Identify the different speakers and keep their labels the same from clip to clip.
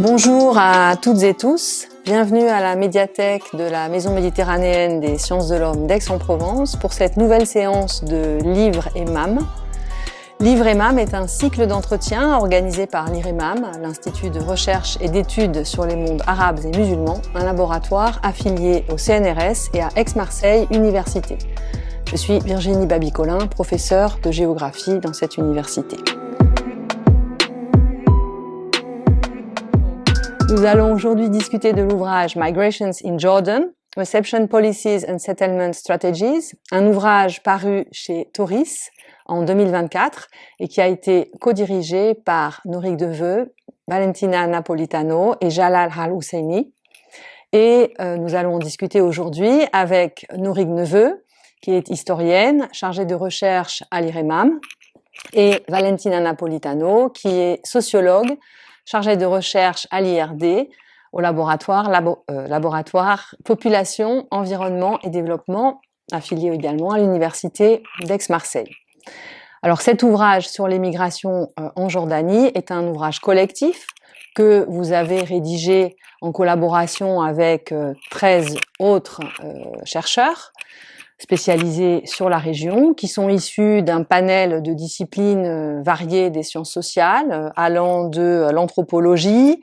Speaker 1: Bonjour à toutes et tous, bienvenue à la médiathèque de la Maison méditerranéenne des sciences de l'homme d'Aix-en-Provence pour cette nouvelle séance de Livre et MAM. Livre et MAM est un cycle d'entretien organisé par l'IREMAM, l'Institut de recherche et d'études sur les mondes arabes et musulmans, un laboratoire affilié au CNRS et à Aix-Marseille Université. Je suis Virginie Babi-Collin, professeure de géographie dans cette université. Nous allons aujourd'hui discuter de l'ouvrage Migrations in Jordan, Reception Policies and Settlement Strategies, un ouvrage paru chez Tauris en 2024 et qui a été co-dirigé par Norig Deveux, Valentina Napolitano et Jalal Al-Husseini. Et nous allons en discuter aujourd'hui avec Norig Deveux, qui est historienne, chargée de recherche à l'IREMAM, et Valentina Napolitano, qui est sociologue, chargée de recherche à l'IRD, au laboratoire Population, Environnement et Développement, affilié également à l'Université d'Aix-Marseille. Alors cet ouvrage sur les migrations en Jordanie est un ouvrage collectif que vous avez rédigé en collaboration avec 13 autres chercheurs spécialisés sur la région, qui sont issus d'un panel de disciplines variées des sciences sociales, allant de l'anthropologie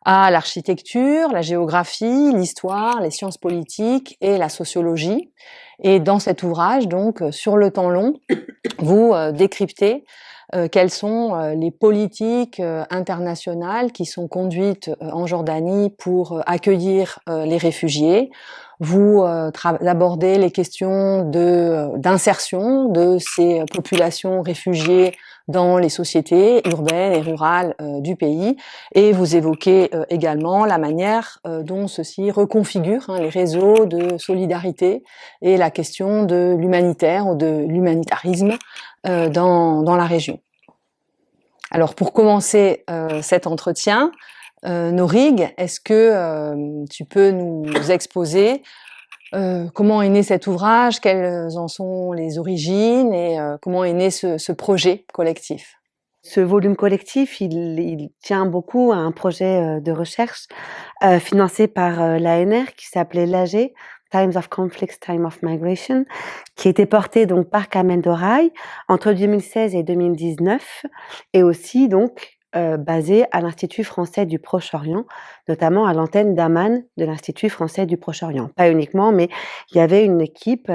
Speaker 1: à l'architecture, la géographie, l'histoire, les sciences politiques et la sociologie. Et dans cet ouvrage, donc, sur le temps long, vous décryptez quelles sont les politiques internationales qui sont conduites en Jordanie pour accueillir les réfugiés. Vous abordez les questions d'insertion de ces populations réfugiées dans les sociétés urbaines et rurales du pays, et vous évoquez également la manière dont ceci reconfigure les réseaux de solidarité et la question de l'humanitaire ou de l'humanitarisme dans la région. Alors pour commencer cet entretien, Norig, est-ce que tu peux nous exposer comment est né cet ouvrage, quelles en sont les origines et comment est né ce projet collectif?
Speaker 2: Ce volume collectif, il tient beaucoup à un projet de recherche financé par l'ANR qui s'appelait l'AG, Times of Conflicts, Time of Migration, qui était porté donc par Kamel Dorai entre 2016 et 2019, et aussi donc basé à l'Institut français du Proche-Orient, notamment à l'antenne d'Amman de l'Institut français du Proche-Orient. Pas uniquement, mais il y avait une équipe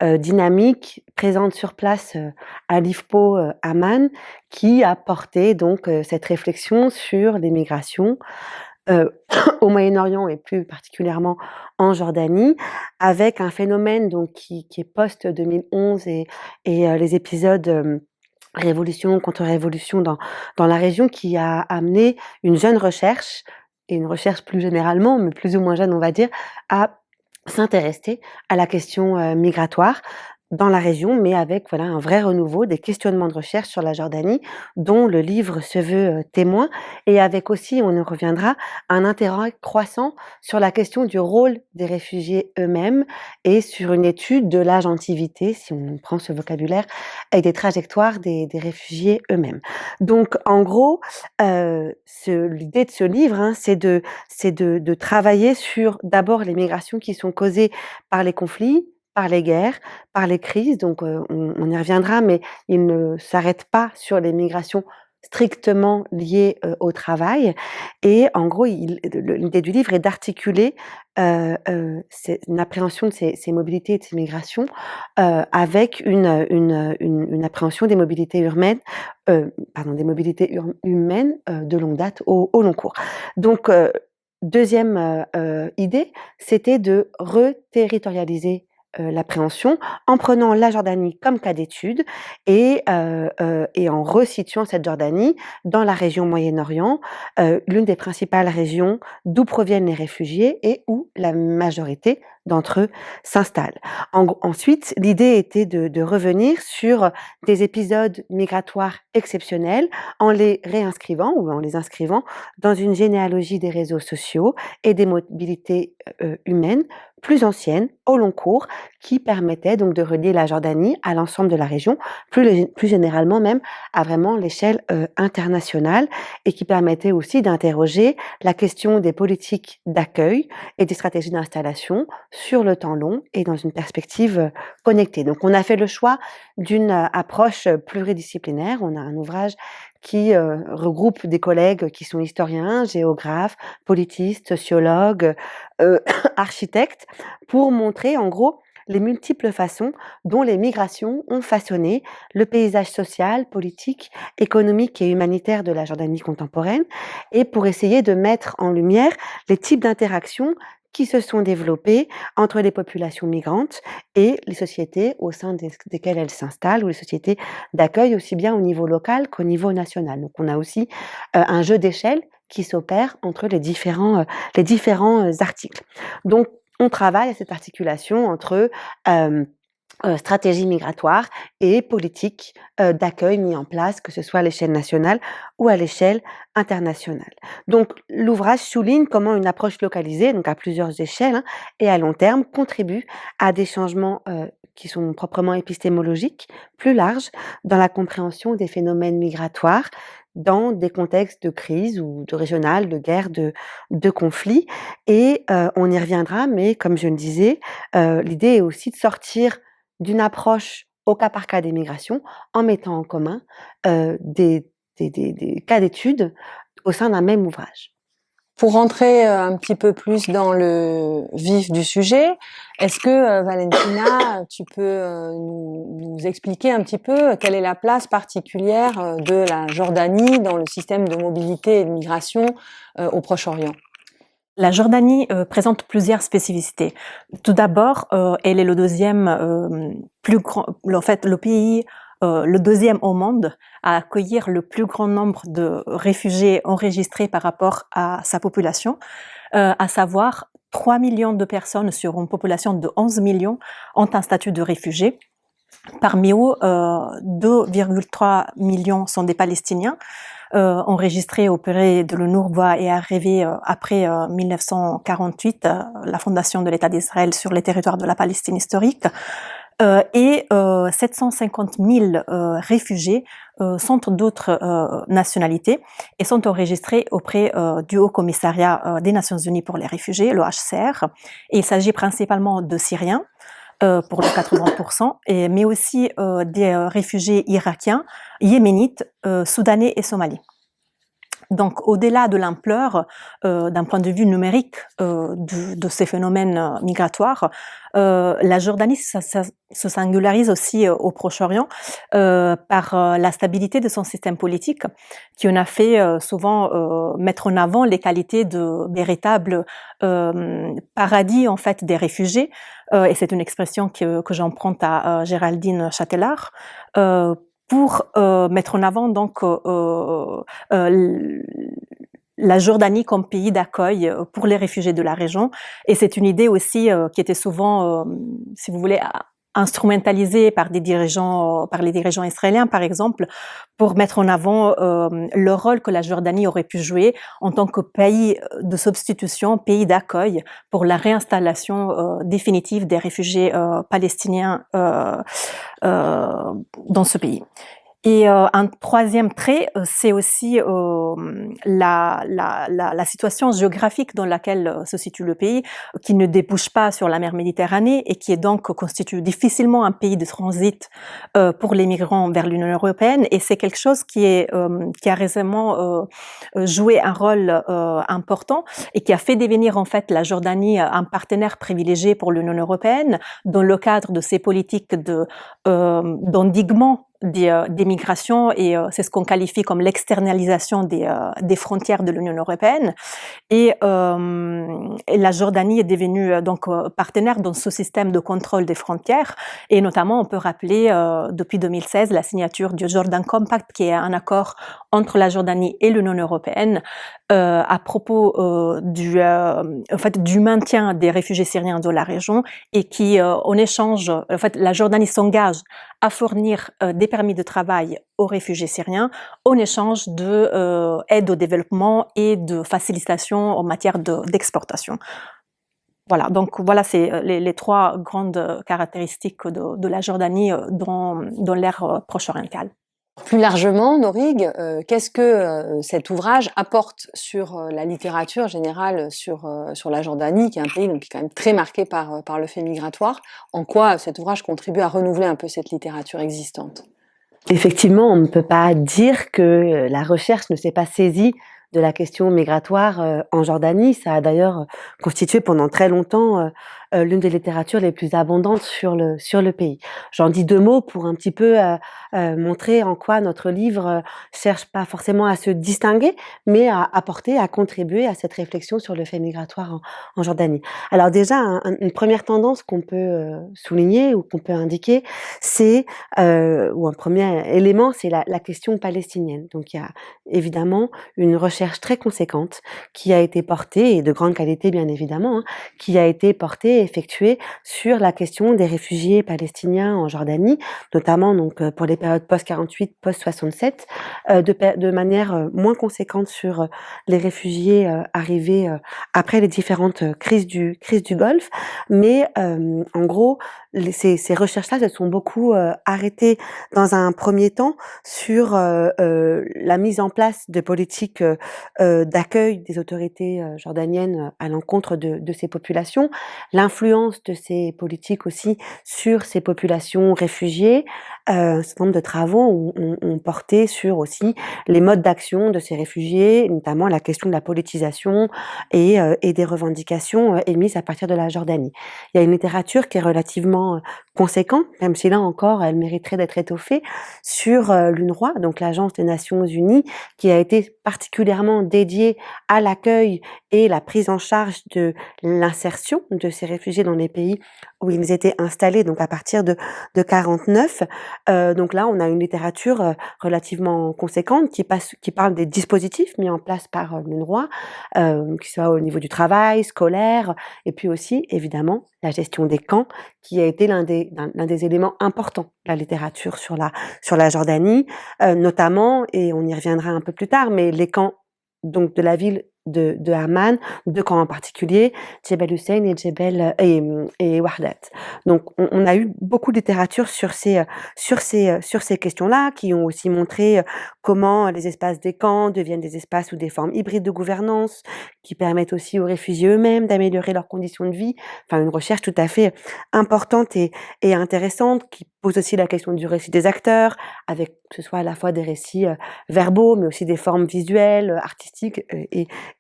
Speaker 2: dynamique présente sur place à l'IFPO Amman qui a porté donc cette réflexion sur les migrations au Moyen-Orient et plus particulièrement en Jordanie, avec un phénomène donc qui est post-2011 et les épisodes révolution, contre-révolution dans la région, qui a amené une jeune recherche, et une recherche plus généralement, mais plus ou moins jeune on va dire, à s'intéresser à la question migratoire dans la région, mais avec voilà un vrai renouveau des questionnements de recherche sur la Jordanie, dont le livre se veut témoin, et avec aussi, on y reviendra, un intérêt croissant sur la question du rôle des réfugiés eux-mêmes et sur une étude de l'agentivité, si on prend ce vocabulaire, et des trajectoires des réfugiés eux-mêmes. Donc, en gros, l'idée de ce livre, c'est de travailler sur d'abord les migrations qui sont causées par les conflits, par les guerres, par les crises, donc on y reviendra, mais il ne s'arrête pas sur les migrations strictement liées au travail. Et en gros, l'idée du livre est d'articuler une appréhension de ces mobilités et de ces migrations avec une appréhension des mobilités humaines, de longue date au long cours. Donc, deuxième idée, c'était de reterritorialiser l'appréhension en prenant la Jordanie comme cas d'étude et en resituant cette Jordanie dans la région Moyen-Orient, l'une des principales régions d'où proviennent les réfugiés et où la majorité d'entre eux s'installent. Ensuite, l'idée était de revenir sur des épisodes migratoires exceptionnels en les réinscrivant ou en les inscrivant dans une généalogie des réseaux sociaux et des mobilités humaines plus ancienne, au long cours, qui permettait donc de relier la Jordanie à l'ensemble de la région, plus généralement même à vraiment l'échelle internationale, et qui permettait aussi d'interroger la question des politiques d'accueil et des stratégies d'installation sur le temps long et dans une perspective connectée. Donc on a fait le choix d'une approche pluridisciplinaire. On a un ouvrage qui regroupe des collègues qui sont historiens, géographes, politistes, sociologues, architectes, pour montrer en gros les multiples façons dont les migrations ont façonné le paysage social, politique, économique et humanitaire de la Jordanie contemporaine, et pour essayer de mettre en lumière les types d'interactions qui se sont développées entre les populations migrantes et les sociétés au sein desquelles elles s'installent, ou les sociétés d'accueil, aussi bien au niveau local qu'au niveau national. Donc on a aussi un jeu d'échelle qui s'opère entre les différents articles. Donc on travaille à cette articulation entre stratégie migratoire et politique d'accueil mis en place, que ce soit à l'échelle nationale ou à l'échelle internationale. Donc l'ouvrage souligne comment une approche localisée, donc à plusieurs échelles et à long terme, contribue à des changements qui sont proprement épistémologiques, plus larges, dans la compréhension des phénomènes migratoires dans des contextes de crise ou de régional, de guerre, de conflit. Et on y reviendra, mais comme je le disais, l'idée est aussi de sortir d'une approche au cas par cas des migrations, en mettant en commun des cas d'études au sein d'un même ouvrage.
Speaker 1: Pour rentrer un petit peu plus dans le vif du sujet, est-ce que Valentina, tu peux nous expliquer un petit peu quelle est la place particulière de la Jordanie dans le système de mobilité et de migration au Proche-Orient?
Speaker 3: La Jordanie présente plusieurs spécificités. Tout d'abord, elle est le deuxième plus grand, en fait, le pays le deuxième au monde à accueillir le plus grand nombre de réfugiés enregistrés par rapport à sa population, à savoir 3 millions de personnes sur une population de 11 millions ont un statut de réfugié. Parmi eux, 2,3 millions sont des Palestiniens, enregistrés auprès de l'UNRWA et arrivés après 1948, la fondation de l'État d'Israël sur les territoires de la Palestine historique. Et 750 000 réfugiés sont d'autres nationalités et sont enregistrés auprès du Haut Commissariat des Nations Unies pour les réfugiés, le HCR. Et il s'agit principalement de Syriens, pour le 80%, mais aussi des réfugiés irakiens, yéménites, soudanais et somalis. Donc, au-delà de l'ampleur, d'un point de vue numérique de ces phénomènes migratoires, la Jordanie se singularise aussi au Proche-Orient par la stabilité de son système politique, qui en a fait souvent mettre en avant les qualités de véritables paradis en fait des réfugiés. Et c'est une expression que j'emprunte à Géraldine Châtelard. Pour mettre en avant donc la Jordanie comme pays d'accueil pour les réfugiés de la région. Et c'est une idée aussi qui était souvent, si vous voulez, instrumentalisée par les dirigeants israéliens, par exemple, pour mettre en avant le rôle que la Jordanie aurait pu jouer en tant que pays de substitution, pays d'accueil pour la réinstallation définitive des réfugiés palestiniens dans ce pays. Et un troisième trait, c'est aussi la situation géographique dans laquelle se situe le pays, qui ne débouche pas sur la mer Méditerranée et qui est donc constitue difficilement un pays de transit pour les migrants vers l'Union européenne. Et c'est quelque chose qui a récemment joué un rôle important et qui a fait devenir en fait la Jordanie un partenaire privilégié pour l'Union européenne dans le cadre de ses politiques d'endiguement des migrations, et c'est ce qu'on qualifie comme l'externalisation des frontières de l'Union européenne. Et la Jordanie est devenue donc partenaire dans ce système de contrôle des frontières, et notamment on peut rappeler depuis 2016 la signature du Jordan Compact, qui est un accord entre la Jordanie et l'Union européenne à propos du maintien des réfugiés syriens dans la région, et qui en échange, en fait, la Jordanie s'engage à fournir des permis de travail aux réfugiés syriens en échange de aide au développement et de facilitation en matière d'exportation. Voilà, donc voilà, c'est les trois grandes caractéristiques de la Jordanie dans l'ère proche-orientale.
Speaker 1: Plus largement, Norig, qu'est-ce que cet ouvrage apporte sur la littérature générale sur la Jordanie, qui est un pays donc, qui est quand même très marqué par le fait migratoire? En quoi cet ouvrage contribue à renouveler un peu cette littérature existante?
Speaker 2: Effectivement, on ne peut pas dire que la recherche ne s'est pas saisie de la question migratoire en Jordanie. Ça a d'ailleurs constitué pendant très longtemps l'une des littératures les plus abondantes sur le pays. J'en dis deux mots pour un petit peu montrer en quoi notre livre cherche pas forcément à se distinguer, mais à apporter, à contribuer à cette réflexion sur le fait migratoire en Jordanie. Alors déjà, une première tendance qu'on peut souligner ou qu'on peut indiquer, c'est ou un premier élément, c'est la question palestinienne. Donc il y a évidemment une recherche très conséquente qui a été portée, et de grande qualité bien évidemment, hein, qui a été portée et effectuée sur la question des réfugiés palestiniens en Jordanie, notamment donc pour les périodes post-48, post-67, de manière moins conséquente sur les réfugiés arrivés après les différentes crises du Golfe, mais en gros, ces recherches-là se sont beaucoup arrêtées dans un premier temps sur la mise en place de politiques d'accueil des autorités jordaniennes à l'encontre de ces populations, l'influence de ces politiques aussi sur ces populations réfugiées. Un certain nombre de travaux ont porté sur aussi les modes d'action de ces réfugiés, notamment la question de la politisation et des revendications émises à partir de la Jordanie. Il y a une littérature qui est relativement conséquente, même si là encore elle mériterait d'être étoffée, sur l'UNRWA, donc l'Agence des Nations Unies, qui a été particulièrement dédiée à l'accueil et la prise en charge de l'insertion de ces réfugiés dans les pays où ils étaient installés, donc à partir de 49. Donc là, on a une littérature relativement conséquente qui parle des dispositifs mis en place par l'UNRWA, qui soit au niveau du travail, scolaire, et puis aussi, évidemment, la gestion des camps, qui a été l'un des éléments importants de la littérature sur la Jordanie, notamment, et on y reviendra un peu plus tard, mais les camps donc de la ville de Amman, deux camps en particulier, Jebel Hussein et et Wahdat. Donc on a eu beaucoup de littérature sur ces questions-là, qui ont aussi montré comment les espaces des camps deviennent des espaces ou des formes hybrides de gouvernance, qui permettent aussi aux réfugiés eux-mêmes d'améliorer leurs conditions de vie. Enfin, une recherche tout à fait importante et intéressante, qui pose aussi la question du récit des acteurs, avec que ce soit à la fois des récits verbaux, mais aussi des formes visuelles, artistiques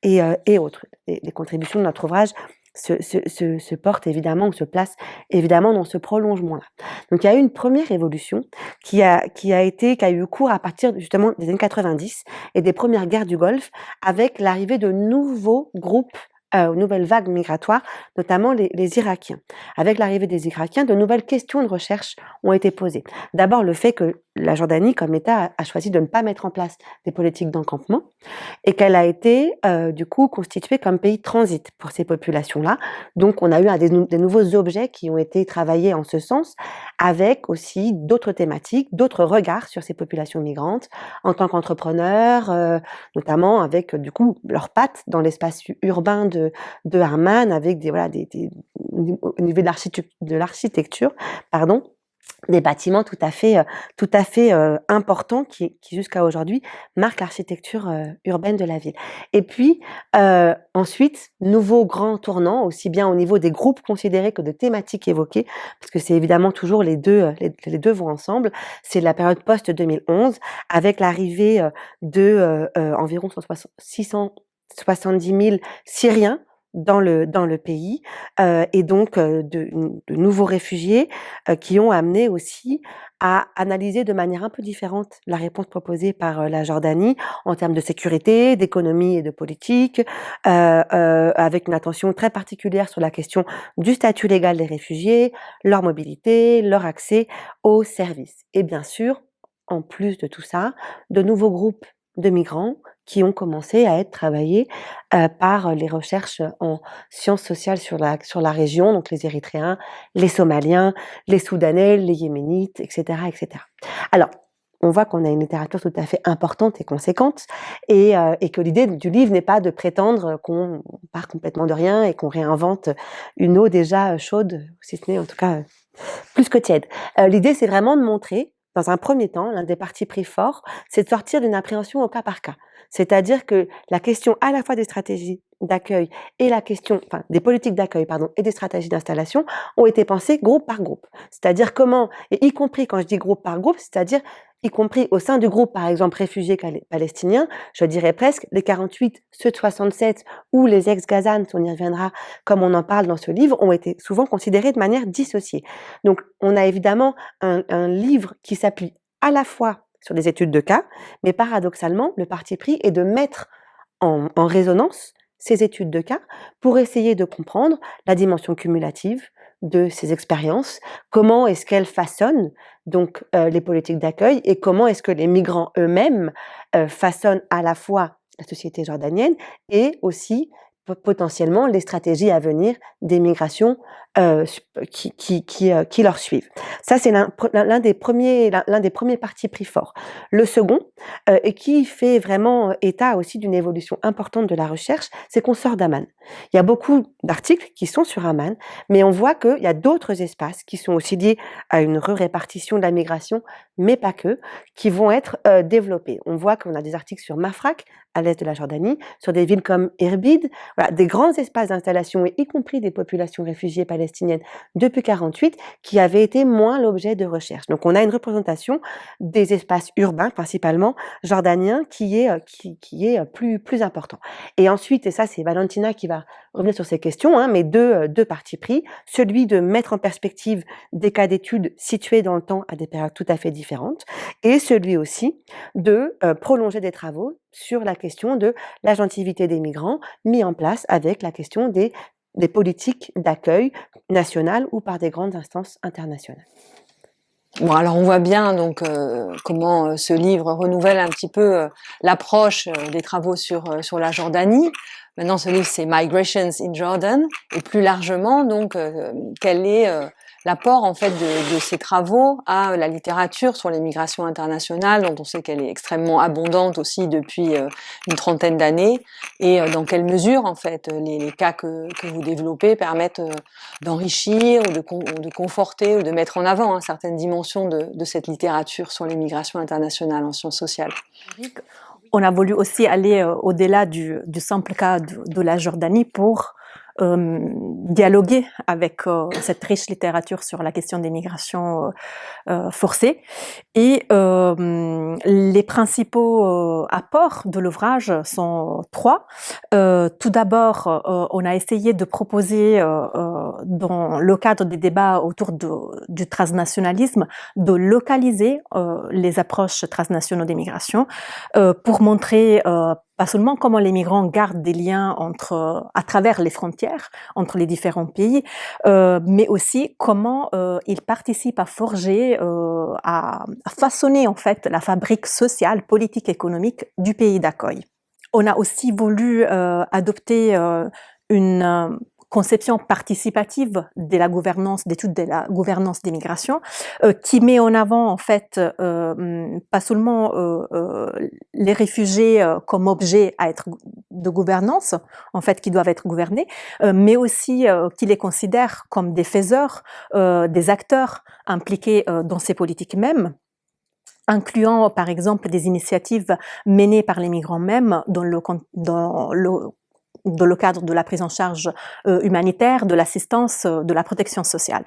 Speaker 2: et autres. Les contributions de notre ouvrage se portent évidemment, ou se placent évidemment dans ce prolongement-là. Donc il y a eu une première évolution qui a eu cours à partir justement des années 90 et des premières guerres du Golfe, avec l'arrivée de nouveaux groupes, nouvelles vagues migratoires, notamment les Irakiens. Avec l'arrivée des Irakiens, de nouvelles questions de recherche ont été posées. D'abord, le fait que la Jordanie, comme État, a choisi de ne pas mettre en place des politiques d'encampement, et qu'elle a été du coup constituée comme pays de transit pour ces populations-là. Donc on a eu des nouveaux objets qui ont été travaillés en ce sens, avec aussi d'autres thématiques, d'autres regards sur ces populations migrantes, en tant qu'entrepreneurs, notamment avec du coup leurs pattes dans l'espace urbain de Amman, avec au niveau de l'architecture, pardon, des bâtiments tout à fait importants qui jusqu'à aujourd'hui marquent l'architecture urbaine de la ville. Et puis ensuite, nouveau grand tournant, aussi bien au niveau des groupes considérés que de thématiques évoquées, parce que c'est évidemment toujours les deux vont ensemble. C'est la période post-2011, avec l'arrivée de environ 670 000 Syriens dans le pays, et donc de nouveaux réfugiés qui ont amené aussi à analyser de manière un peu différente la réponse proposée par la Jordanie en termes de sécurité, d'économie et de politique, avec une attention très particulière sur la question du statut légal des réfugiés, leur mobilité, leur accès aux services. Et bien sûr, en plus de tout ça, de nouveaux groupes de migrants qui ont commencé à être travaillés par les recherches en sciences sociales sur la région, donc les Érythréens, les Somaliens, les Soudanais, les Yéménites, etc., etc. Alors, on voit qu'on a une littérature tout à fait importante et conséquente, et que l'idée du livre n'est pas de prétendre qu'on part complètement de rien et qu'on réinvente une eau déjà chaude, si ce n'est en tout cas plus que tiède. L'idée, c'est vraiment de montrer, dans un premier temps, l'un des partis pris forts, c'est de sortir d'une appréhension au cas par cas. C'est-à-dire que la question à la fois des stratégies d'accueil et la question, enfin, des politiques d'accueil, pardon, et des stratégies d'installation ont été pensées groupe par groupe. C'est-à-dire comment, et y compris quand je dis groupe par groupe, c'est-à-dire y compris au sein du groupe, par exemple, réfugiés palestiniens, je dirais presque les 48, ceux de 67 ou les ex-Gazans, on y reviendra, comme on en parle dans ce livre, ont été souvent considérés de manière dissociée. Donc, on a évidemment un livre qui s'appuie à la fois sur des études de cas, mais paradoxalement, le parti pris est de mettre en résonance ces études de cas pour essayer de comprendre la dimension cumulative de ces expériences, comment est-ce qu'elles façonnent donc les politiques d'accueil et comment est-ce que les migrants eux-mêmes façonnent à la fois la société jordanienne et aussi potentiellement les stratégies à venir des migrations qui leur suivent. Ça, c'est l'un des premiers partis pris forts. Le second, et qui fait vraiment état aussi d'une évolution importante de la recherche, c'est qu'on sort d'Amman. Il y a beaucoup d'articles qui sont sur Amman, mais on voit qu'il y a d'autres espaces qui sont aussi liés à une répartition de la migration, mais pas que, qui vont être développés. On voit qu'on a des articles sur Mafraq, à l'est de la Jordanie, sur des villes comme Irbid, voilà, des grands espaces d'installation, et y compris des populations réfugiées palestiniennes depuis 1948, qui avaient été moins l'objet de recherche. Donc on a une représentation des espaces urbains, principalement jordaniens, qui est plus important. Et ensuite, et ça c'est Valentina qui va revenir sur ces questions, hein, mais deux partis pris, celui de mettre en perspective des cas d'études situés dans le temps à des périodes tout à fait différentes, et celui aussi de prolonger des travaux sur la question de l'agentivité des migrants mis en place avec la question des politiques d'accueil nationales ou par des grandes instances internationales.
Speaker 1: Bon, alors on voit bien donc comment ce livre renouvelle un petit peu l'approche des travaux sur la Jordanie. Maintenant, ce livre c'est Migrations in Jordan, et plus largement donc quel est l'apport en fait de ces travaux à la littérature sur les migrations internationales, dont on sait qu'elle est extrêmement abondante aussi depuis une trentaine d'années, et dans quelle mesure en fait les cas que vous développez permettent d'enrichir ou de conforter ou de mettre en avant certaines dimensions de cette littérature sur les migrations internationales en sciences sociales.
Speaker 3: On a voulu aussi aller au-delà du simple cas de la Jordanie pour dialoguer avec cette riche littérature sur la question des migrations forcées. Et les principaux apports de l'ouvrage sont trois. Tout d'abord, on a essayé de proposer, dans le cadre des débats autour du transnationalisme, de localiser les approches transnationaux des migrations pour montrer pas seulement comment les migrants gardent des liens à travers les frontières, entre les différents pays, mais aussi comment ils participent à forger, à façonner en fait la fabrique sociale, politique, économique du pays d'accueil. On a aussi voulu adopter une conception participative de la gouvernance, d'étude de la gouvernance des migrations, qui met en avant en fait pas seulement les réfugiés comme objet à être de gouvernance, en fait, qui doivent être gouvernés, mais aussi qui les considère comme des faiseurs, des acteurs impliqués dans ces politiques mêmes, incluant par exemple des initiatives menées par les migrants mêmes dans le cadre de la prise en charge humanitaire, de l'assistance, de la protection sociale.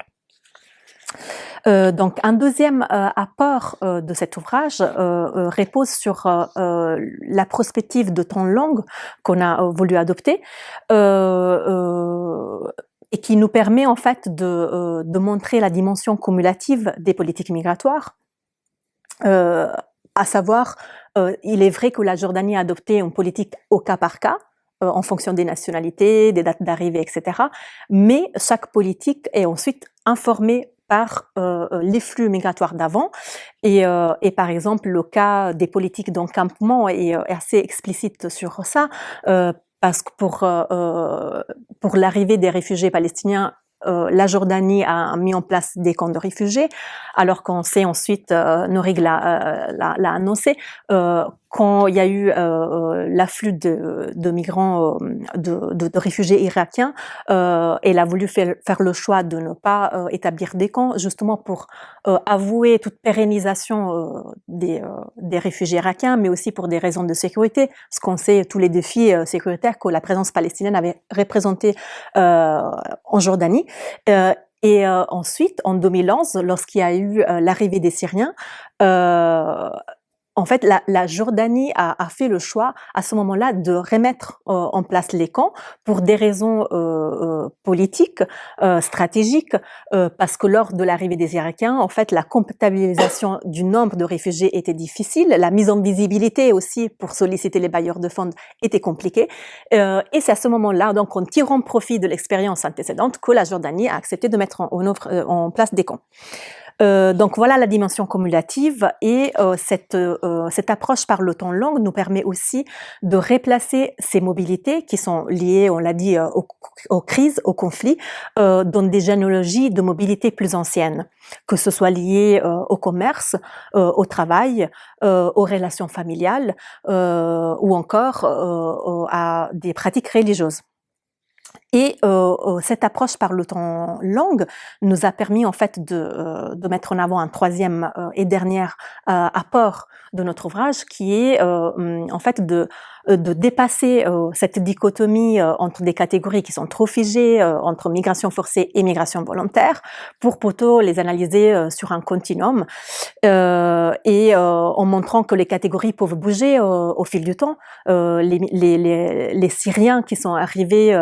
Speaker 3: Donc, un deuxième apport de cet ouvrage repose sur la prospective de temps long qu'on a voulu adopter et qui nous permet en fait de montrer la dimension cumulative des politiques migratoires. À savoir, il est vrai que la Jordanie a adopté une politique au cas par cas, en fonction des nationalités, des dates d'arrivée, etc. Mais chaque politique est ensuite informée par les flux migratoires d'avant. Et par exemple, le cas des politiques d'encampement est assez explicite sur ça, parce que pour l'arrivée des réfugiés palestiniens la Jordanie a mis en place des camps de réfugiés, alors qu'on sait ensuite, Norig l'a annoncé, quand il y a eu l'afflux de migrants, de réfugiés irakiens, elle a voulu faire le choix de ne pas établir des camps, justement pour avouer toute pérennisation des réfugiés irakiens, mais aussi pour des raisons de sécurité, parce qu'on sait tous les défis sécuritaires que la présence palestinienne avait représentés en Jordanie. Ensuite, en 2011, lorsqu'il y a eu l'arrivée des Syriens, en fait, la Jordanie a fait le choix à ce moment-là de remettre en place les camps pour des raisons politiques, stratégiques, parce que lors de l'arrivée des Irakiens, en fait, la comptabilisation du nombre de réfugiés était difficile, la mise en visibilité aussi pour solliciter les bailleurs de fonds était compliquée, et c'est à ce moment-là, donc en tirant profit de l'expérience antécédente, que la Jordanie a accepté de mettre en place des camps. Donc voilà la dimension cumulative, et cette approche par le temps long nous permet aussi de replacer ces mobilités qui sont liées, on l'a dit, aux crises, aux conflits, dans des généalogies de mobilité plus anciennes, que ce soit lié au commerce, au travail, aux relations familiales, ou encore à des pratiques religieuses. Et cette approche par le temps long nous a permis en fait de mettre en avant un troisième et dernier apport de notre ouvrage, qui est en fait de dépasser cette dichotomie entre des catégories qui sont trop figées, entre migration forcée et migration volontaire, pour plutôt les analyser sur un continuum, et en montrant que les catégories peuvent bouger au fil du temps. Les Syriens qui sont arrivés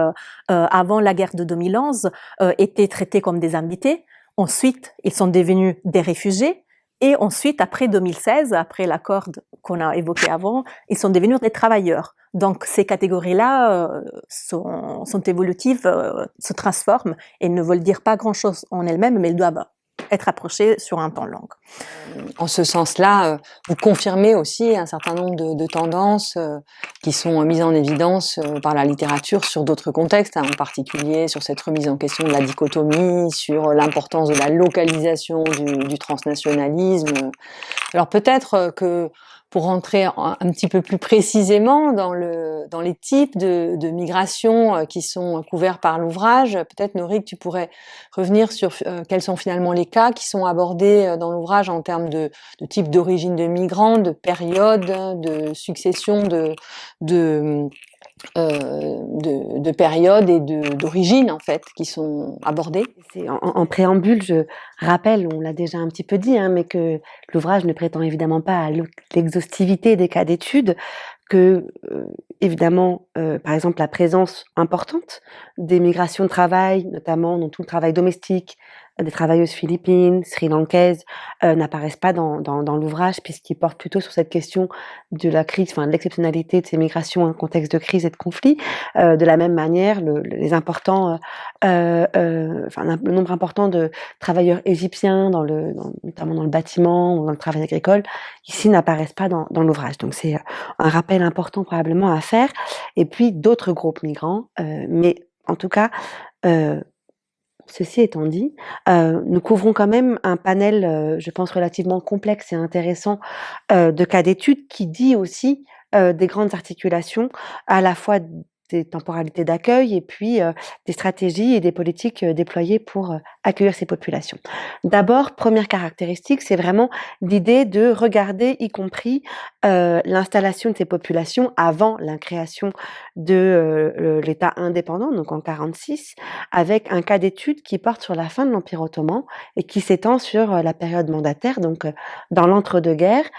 Speaker 3: avant la guerre de 2011 étaient traités comme des invités. Ensuite, ils sont devenus des réfugiés. Et ensuite, après 2016, après l'accord qu'on a évoqué avant, ils sont devenus des travailleurs. Donc, ces catégories-là sont évolutives, se transforment et ne veulent dire pas grand-chose en elles-mêmes, mais elles doivent être approchées sur un temps long.
Speaker 1: En ce sens-là, vous confirmez aussi un certain nombre de tendances qui sont mises en évidence par la littérature sur d'autres contextes, hein, en particulier sur cette remise en question de la dichotomie, sur l'importance de la localisation du transnationalisme. Alors peut-être que pour rentrer un petit peu plus précisément dans les types de migrations qui sont couverts par l'ouvrage, peut-être Norig, tu pourrais revenir sur quels sont finalement les cas qui sont abordés dans l'ouvrage en termes de type d'origine de migrants, de période, de succession de périodes et d'origines en fait qui sont abordées.
Speaker 2: En préambule, je rappelle, on l'a déjà un petit peu dit, hein, mais que l'ouvrage ne prétend évidemment pas à l'exhaustivité des cas d'études, que évidemment, par exemple, la présence importante des migrations de travail, notamment dans tout le travail domestique, des travailleuses philippines, sri-lankaises, n'apparaissent pas dans l'ouvrage, puisqu'il porte plutôt sur cette question de la crise, enfin de l'exceptionnalité de ces migrations en contexte de crise et de conflit. De la même manière, le nombre important de travailleurs égyptiens, notamment dans le bâtiment ou dans le travail agricole, ici n'apparaissent pas dans l'ouvrage. Donc c'est un rappel important probablement à faire. Et puis d'autres groupes migrants, mais en tout cas, ceci étant dit, nous couvrons quand même un panel, je pense, relativement complexe et intéressant de cas d'études, qui dit aussi des grandes articulations, à la fois des temporalités d'accueil et puis des stratégies et des politiques déployées pour accueillir ces populations. D'abord, première caractéristique, c'est vraiment l'idée de regarder, y compris l'installation de ces populations avant la création de l'État indépendant, donc en 1946, avec un cas d'étude qui porte sur la fin de l'Empire ottoman et qui s'étend sur la période mandataire, donc dans l'entre-deux-guerres,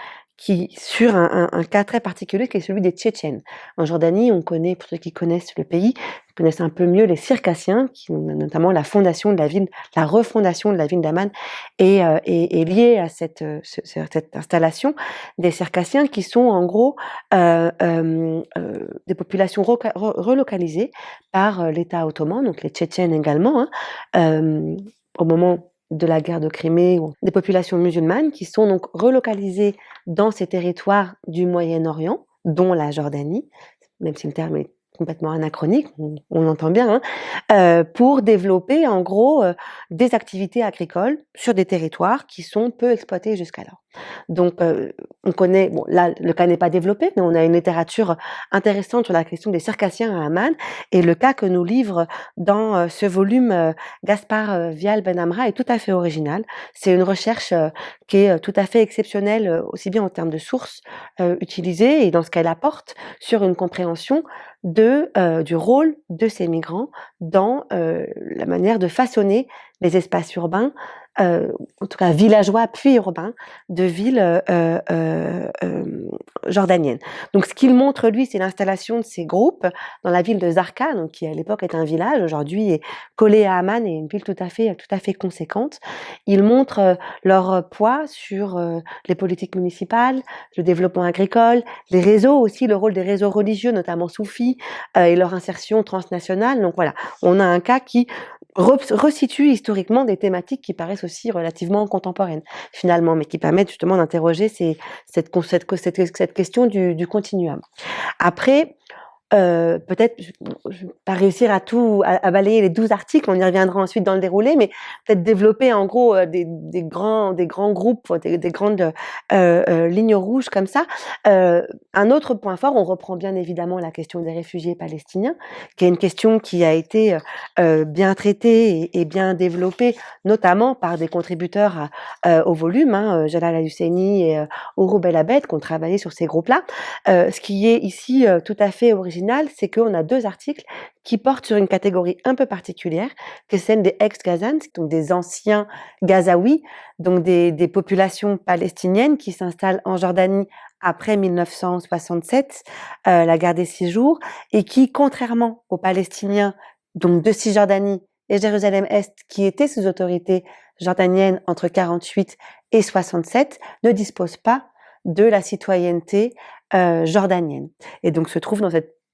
Speaker 2: sur un cas très particulier qui est celui des Tchétchènes. En Jordanie, on connaît, pour ceux qui connaissent le pays, connaissent un peu mieux les Circassiens, qui ont notamment la refondation de la ville d'Amman est liée à cette installation des Circassiens, qui sont en gros des populations relocalisées par l'État ottoman, donc les Tchétchènes également, au moment de la guerre de Crimée, ou des populations musulmanes qui sont donc relocalisées dans ces territoires du Moyen-Orient, dont la Jordanie, même si le terme est complètement anachronique, on l'entend bien, pour développer en gros des activités agricoles sur des territoires qui sont peu exploités jusqu'alors. Donc, on connaît, bon là le cas n'est pas développé, mais on a une littérature intéressante sur la question des circassiens à Amman, et le cas que nous livre dans ce volume Gaspard Vial Benamra est tout à fait original. C'est une recherche qui est tout à fait exceptionnelle, aussi bien en termes de sources utilisées et dans ce qu'elle apporte sur une compréhension du rôle de ces migrants dans la manière de façonner les espaces urbains, en tout cas villageois puis urbains, de villes jordaniennes. Donc ce qu'il montre, lui, c'est l'installation de ces groupes dans la ville de Zarqa, donc, qui à l'époque est un village, aujourd'hui est collé à Amman et une ville tout à fait conséquente. Il montre leur poids sur les politiques municipales, le développement agricole, les réseaux aussi, le rôle des réseaux religieux, notamment soufis, et leur insertion transnationale. Donc voilà, on a un cas qui resitue historiquement des thématiques qui paraissent aussi relativement contemporaines, finalement, mais qui permettent justement d'interroger cette question du continuum. Après, peut-être, je vais pas réussir à balayer les 12 articles, on y reviendra ensuite dans le déroulé, mais peut-être développer en gros des grands groupes, des grandes lignes rouges comme ça. Un autre point fort, on reprend bien évidemment la question des réfugiés palestiniens, qui est une question qui a été bien traitée et bien développée, notamment par des contributeurs au volume, Jalal Al-Husseini et Ouroub El Abed, qui ont travaillé sur ces groupes-là. Ce qui est ici tout à fait original, c'est qu'on a 2 articles qui portent sur une catégorie un peu particulière, qui est celle des ex-Gazans, donc des anciens Gazaouis, donc des populations palestiniennes qui s'installent en Jordanie après 1967, la guerre des 6 jours, et qui, contrairement aux Palestiniens donc de Cisjordanie et Jérusalem-Est, qui étaient sous autorité jordanienne entre 48 et 67, ne disposent pas de la citoyenneté jordanienne. Et donc se trouve dans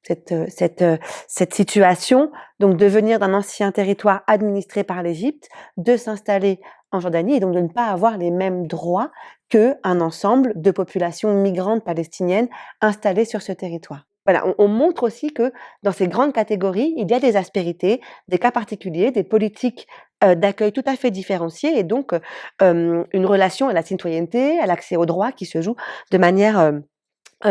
Speaker 2: cette situation, donc de venir d'un ancien territoire administré par l'Égypte, de s'installer en Jordanie et donc de ne pas avoir les mêmes droits qu'un ensemble de populations migrantes palestiniennes installées sur ce territoire. Voilà, on montre aussi que dans ces grandes catégories, il y a des aspérités, des cas particuliers, des politiques d'accueil tout à fait différenciées et donc une relation à la citoyenneté, à l'accès aux droits qui se joue de manière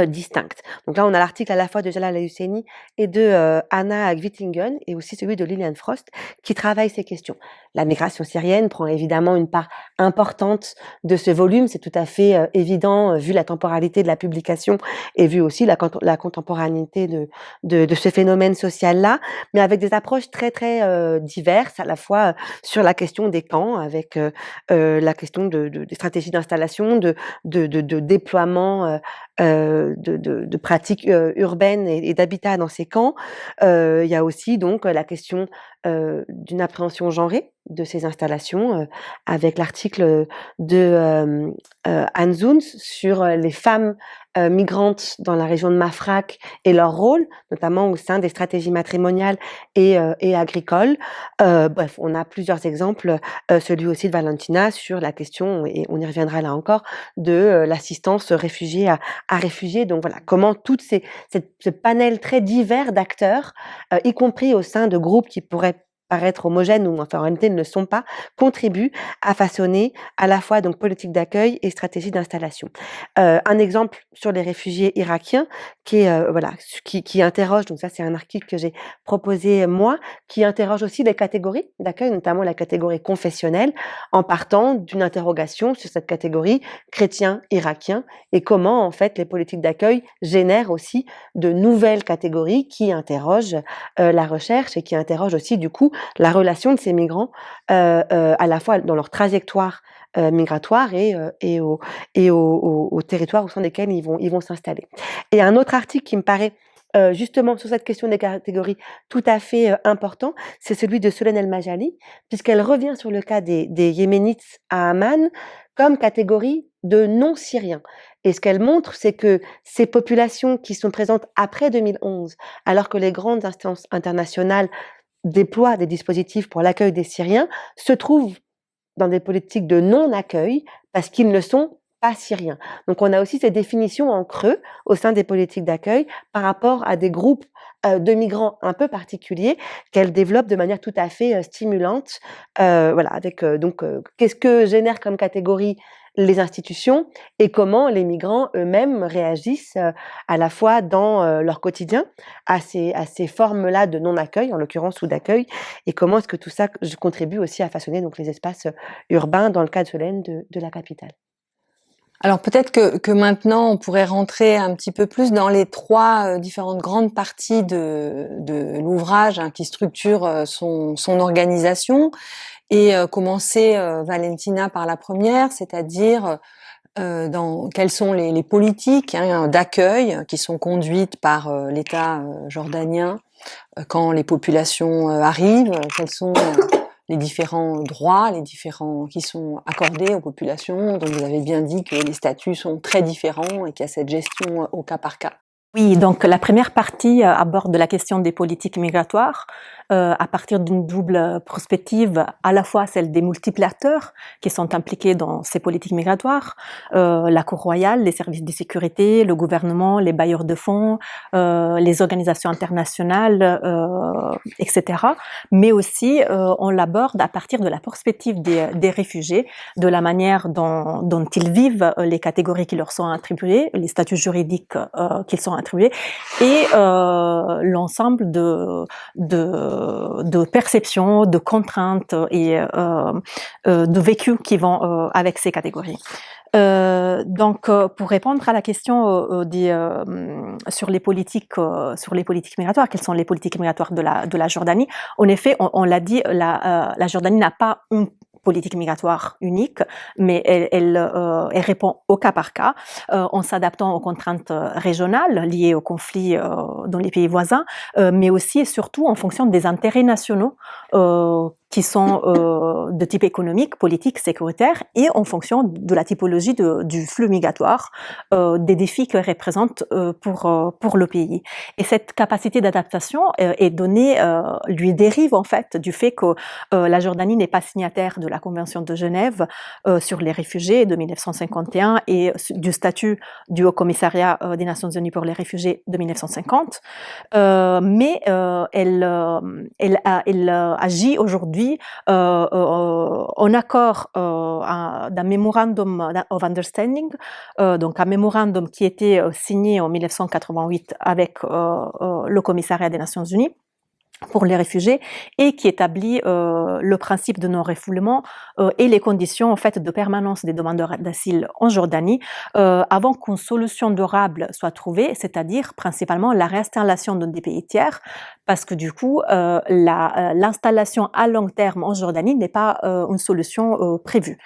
Speaker 2: distinctes. Donc là, on a l'article à la fois de Jalal Al-Husseini et de Anna Gwittingen et aussi celui de Lilian Frost qui travaillent ces questions. La migration syrienne prend évidemment une part importante de ce volume, c'est tout à fait évident vu la temporalité de la publication et vu aussi la contemporanéité de ce phénomène social-là, mais avec des approches très diverses, à la fois sur la question des camps, avec la question des stratégies d'installation, de déploiement de pratiques urbaines et d'habitat dans ces camps. Il y a aussi donc la question d'une appréhension genrée de ces installations, avec l'article de Anne Zuns sur les femmes migrantes dans la région de Mafraq et leur rôle, notamment au sein des stratégies matrimoniales et agricoles. Bref, on a plusieurs exemples, celui aussi de Valentina sur la question, et on y reviendra là encore, de l'assistance réfugiés à réfugiés. Donc voilà, comment ce panel très divers d'acteurs, y compris au sein de groupes qui pourraient paraître homogènes ou enfin en réalité ne le sont pas, contribuent à façonner à la fois donc politique d'accueil et stratégie d'installation. Un exemple sur les réfugiés irakiens qui est qui interroge, donc ça c'est un article que j'ai proposé moi, qui interroge aussi les catégories d'accueil, notamment la catégorie confessionnelle, en partant d'une interrogation sur cette catégorie chrétien irakien et comment en fait les politiques d'accueil génèrent aussi de nouvelles catégories qui interrogent la recherche et qui interrogent aussi du coup la relation de ces migrants à la fois dans leur trajectoire migratoire et au territoire au sein desquels ils vont s'installer. Et un autre article qui me paraît justement sur cette question des catégories tout à fait important, c'est celui de Solène El Majali, puisqu'elle revient sur le cas des Yéménites à Amman comme catégorie de non-syriens. Et ce qu'elle montre, c'est que ces populations qui sont présentes après 2011, alors que les grandes instances internationales déploient des dispositifs pour l'accueil des Syriens, se trouvent dans des politiques de non-accueil parce qu'ils ne sont pas syriens. Donc on a aussi ces définitions en creux au sein des politiques d'accueil par rapport à des groupes de migrants un peu particuliers qu'elle développe de manière tout à fait stimulante. Voilà, avec qu'est-ce que génèrent comme catégorie les institutions et comment les migrants eux-mêmes réagissent à la fois dans leur quotidien à ces formes-là de non-accueil, en l'occurrence ou d'accueil, et comment est-ce que tout ça contribue aussi à façonner donc les espaces urbains dans le cas de Solène de la capitale.
Speaker 1: Alors peut-être que maintenant on pourrait rentrer un petit peu plus dans les trois différentes grandes parties de l'ouvrage qui structure son organisation et commencer Valentina par la première, c'est-à-dire quelles sont les politiques d'accueil qui sont conduites par l'État jordanien quand les populations arrivent, quels sont les différents droits, les différents qui sont accordés aux populations. Donc vous avez bien dit que les statuts sont très différents et qu'il y a cette gestion au cas par cas.
Speaker 3: Oui, donc la première partie aborde la question des politiques migratoires à partir d'une double perspective, à la fois celle des multiples acteurs qui sont impliqués dans ces politiques migratoires, la Cour royale, les services de sécurité, le gouvernement, les bailleurs de fonds, les organisations internationales, etc. Mais aussi, on l'aborde à partir de la perspective des réfugiés, de la manière dont ils vivent les catégories qui leur sont attribuées, les statuts juridiques qu'ils sont attribués, et l'ensemble de perceptions, de contraintes et de vécus qui vont avec ces catégories. Donc, pour répondre à la question sur les politiques migratoires, quelles sont les politiques migratoires de la Jordanie? En effet, on l'a dit, la Jordanie n'a pas une politique migratoire unique, mais elle répond au cas par cas, en s'adaptant aux contraintes régionales liées aux conflits dans les pays voisins, mais aussi et surtout en fonction des intérêts nationaux qui sont de type économique, politique, sécuritaire, et en fonction de la typologie du flux migratoire, des défis que représente pour le pays. Et cette capacité d'adaptation est donnée, lui dérive en fait du fait que la Jordanie n'est pas signataire de la Convention de Genève sur les réfugiés de 1951 et du statut du Haut Commissariat des Nations Unies pour les réfugiés de 1950, mais elle agit aujourd'hui en accord d'un Memorandum of Understanding, donc un mémorandum qui était signé en 1988 avec le Commissariat des Nations Unies pour les réfugiés et qui établit le principe de non-refoulement et les conditions en fait de permanence des demandeurs d'asile en Jordanie avant qu'une solution durable soit trouvée, c'est-à-dire principalement la réinstallation dans des pays tiers, parce que du coup l'installation à long terme en Jordanie n'est pas une solution prévue.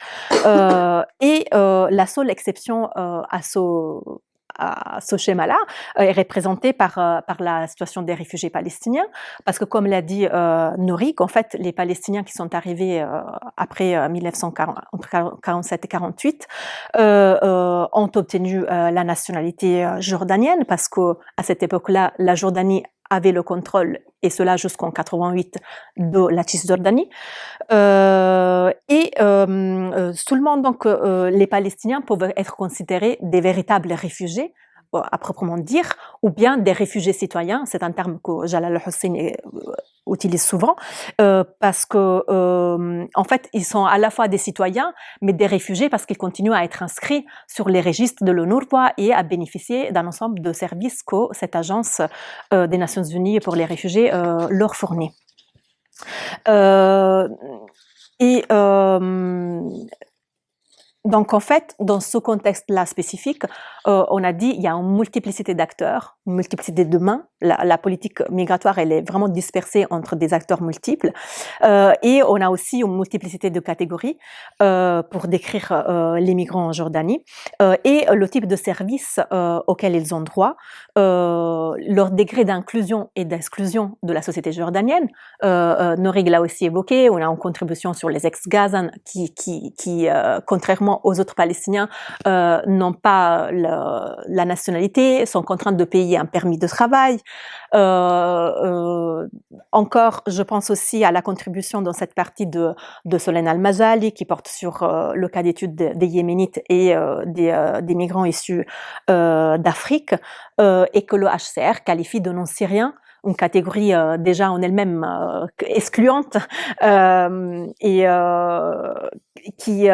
Speaker 3: Et la seule exception à ce schéma-là est représenté par la situation des réfugiés palestiniens, parce que comme l'a dit Norik, en fait, les Palestiniens qui sont arrivés après 1947 et 48 ont obtenu la nationalité jordanienne, parce que à cette époque-là, la Jordanie avait le contrôle, et cela jusqu'en 88, de la Cisjordanie. Seulement donc les Palestiniens peuvent être considérés des véritables réfugiés, à proprement dire, ou bien des réfugiés citoyens, c'est un terme que Jalal Hussein utilise souvent, parce que en fait ils sont à la fois des citoyens mais des réfugiés parce qu'ils continuent à être inscrits sur les registres de l'ONURWA et à bénéficier d'un ensemble de services que cette agence des Nations Unies pour les réfugiés leur fournit. Donc en fait, dans ce contexte-là spécifique, on a dit il y a une multiplicité d'acteurs, une multiplicité de mains. La politique migratoire, elle est vraiment dispersée entre des acteurs multiples. Et on a aussi une multiplicité de catégories pour décrire les migrants en Jordanie et le type de services auxquels ils ont droit, leur degré d'inclusion et d'exclusion de la société jordanienne. Norig l'a aussi évoqué, on a une contribution sur les ex-Gazans qui contrairement contrairement aux autres Palestiniens, n'ont pas la nationalité, sont contraints de payer un permis de travail. Encore, je pense aussi à la contribution dans cette partie de Solène Al-Majali qui porte sur le cas d'étude des Yéménites et des migrants issus d'Afrique, et que le HCR qualifie de non-syriens, une catégorie déjà en elle-même excluante, et qui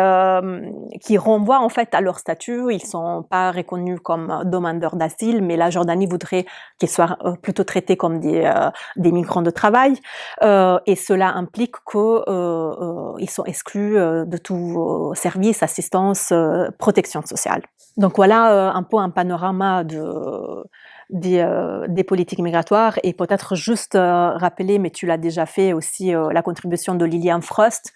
Speaker 3: renvoie en fait à leur statut. Ils sont pas reconnus comme demandeurs d'asile, mais la Jordanie voudrait qu'ils soient plutôt traités comme des migrants de travail, et cela implique qu'ils sont exclus de tout service, assistance, protection sociale. Donc voilà un peu un panorama des politiques migratoires, et peut-être juste rappeler, mais tu l'as déjà fait aussi, la contribution de Lilian Frost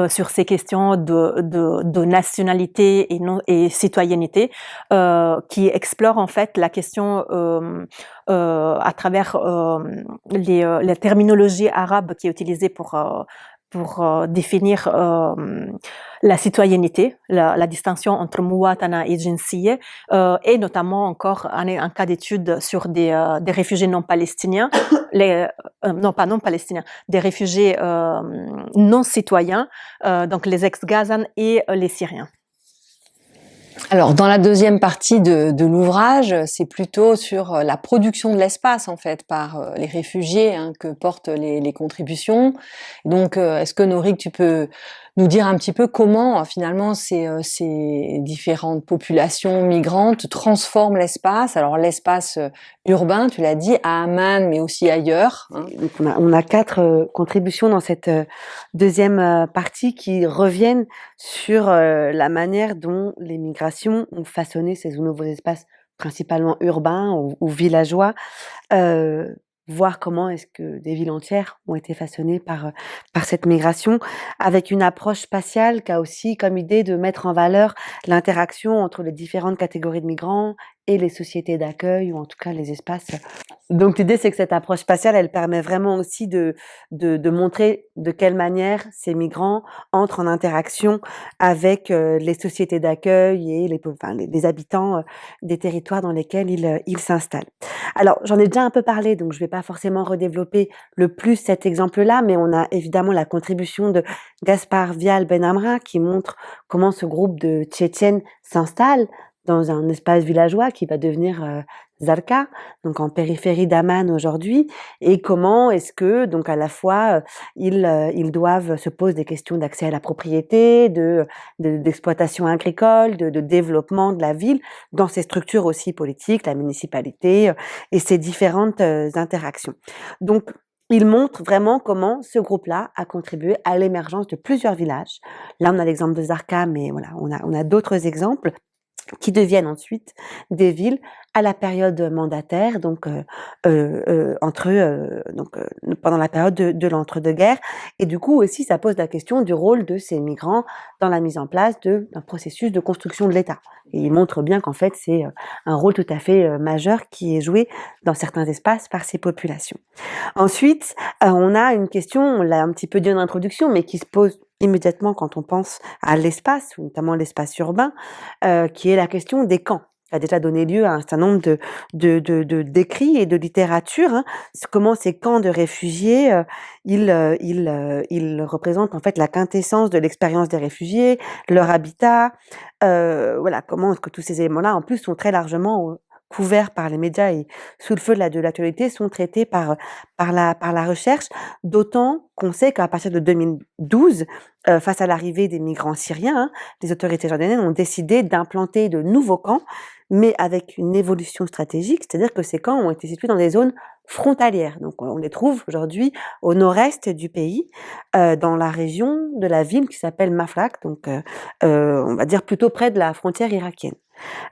Speaker 3: sur ces questions de nationalité et citoyenneté, qui explore en fait la question à travers la terminologie arabe qui est utilisée pour définir la citoyenneté, la distinction entre muwatana et jinsiyya, et notamment encore un cas d'étude sur des réfugiés non palestiniens, non palestiniens, des réfugiés non citoyens, donc les ex-Gazans et les Syriens.
Speaker 1: Alors, dans la deuxième partie de l'ouvrage, c'est plutôt sur la production de l'espace, en fait, par les réfugiés, hein, que portent les contributions. Donc, est-ce que, Norik, tu peux nous dire un petit peu comment, finalement, ces différentes populations migrantes transforment l'espace? Alors, l'espace urbain, tu l'as dit, à Amman, mais aussi ailleurs, hein.
Speaker 2: Donc on a 4 contributions dans cette deuxième partie qui reviennent sur la manière dont les migrations ont façonné ces nouveaux espaces, principalement urbains ou villageois, voir comment est-ce que des villes entières ont été façonnées par cette migration, avec une approche spatiale qui a aussi comme idée de mettre en valeur l'interaction entre les différentes catégories de migrants et les sociétés d'accueil, ou en tout cas les espaces. Donc l'idée, c'est que cette approche spatiale, elle permet vraiment aussi de montrer de quelle manière ces migrants entrent en interaction avec les sociétés d'accueil et les habitants des territoires dans lesquels ils s'installent. Alors, j'en ai déjà un peu parlé, donc je ne vais pas forcément redévelopper le plus cet exemple-là, mais on a évidemment la contribution de Gaspar Vial Benamra qui montre comment ce groupe de Tchétchènes s'installe dans un espace villageois qui va devenir Zarqa, donc en périphérie d'Amman aujourd'hui, et comment est-ce que, donc à la fois, ils doivent se poser des questions d'accès à la propriété, d'exploitation agricole, de développement de la ville, dans ces structures aussi politiques, la municipalité, et ces différentes interactions. Donc, il montre vraiment comment ce groupe-là a contribué à l'émergence de plusieurs villages. Là, on a l'exemple de Zarqa, mais voilà, on a d'autres exemples qui deviennent ensuite des villes à la période mandataire, donc pendant la période de l'entre-deux-guerres. Et du coup aussi, ça pose la question du rôle de ces migrants dans la mise en place d'un processus de construction de l'État. Et il montre bien qu'en fait, c'est un rôle tout à fait majeur qui est joué dans certains espaces par ces populations. Ensuite, on a une question, on l'a un petit peu dit en introduction, mais qui se pose immédiatement quand on pense à l'espace, notamment l'espace urbain, qui est la question des camps. Ça a déjà donné lieu à un certain nombre d'écrits et de littérature, hein, comment ces camps de réfugiés, ils représentent en fait la quintessence de l'expérience des réfugiés, leur habitat, voilà, comment est-ce que tous ces éléments-là, en plus, sont très largement couverts par les médias et sous le feu de l'actualité, sont traités par la recherche, d'autant qu'on sait qu'à partir de 2012, face à l'arrivée des migrants syriens, hein, les autorités jordaniennes ont décidé d'implanter de nouveaux camps, mais avec une évolution stratégique, c'est-à-dire que ces camps ont été situés dans des zones frontalières. Donc on les trouve aujourd'hui au nord-est du pays, dans la région de la ville qui s'appelle Mafraq, donc on va dire plutôt près de la frontière irakienne.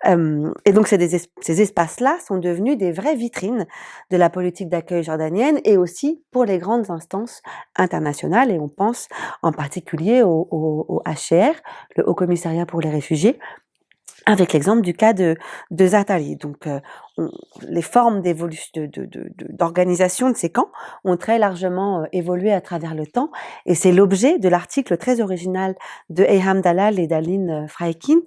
Speaker 2: Et donc ces espaces-là sont devenus des vraies vitrines de la politique d'accueil jordanienne et aussi pour les grandes instances internationales, et on pense en particulier au HCR, le Haut Commissariat pour les réfugiés, avec l'exemple du cas de Zaatari. Donc, les formes d'organisation de ces camps ont très largement évolué à travers le temps, et c'est l'objet de l'article très original de Eyham Dalal et d'Aline Fraikin,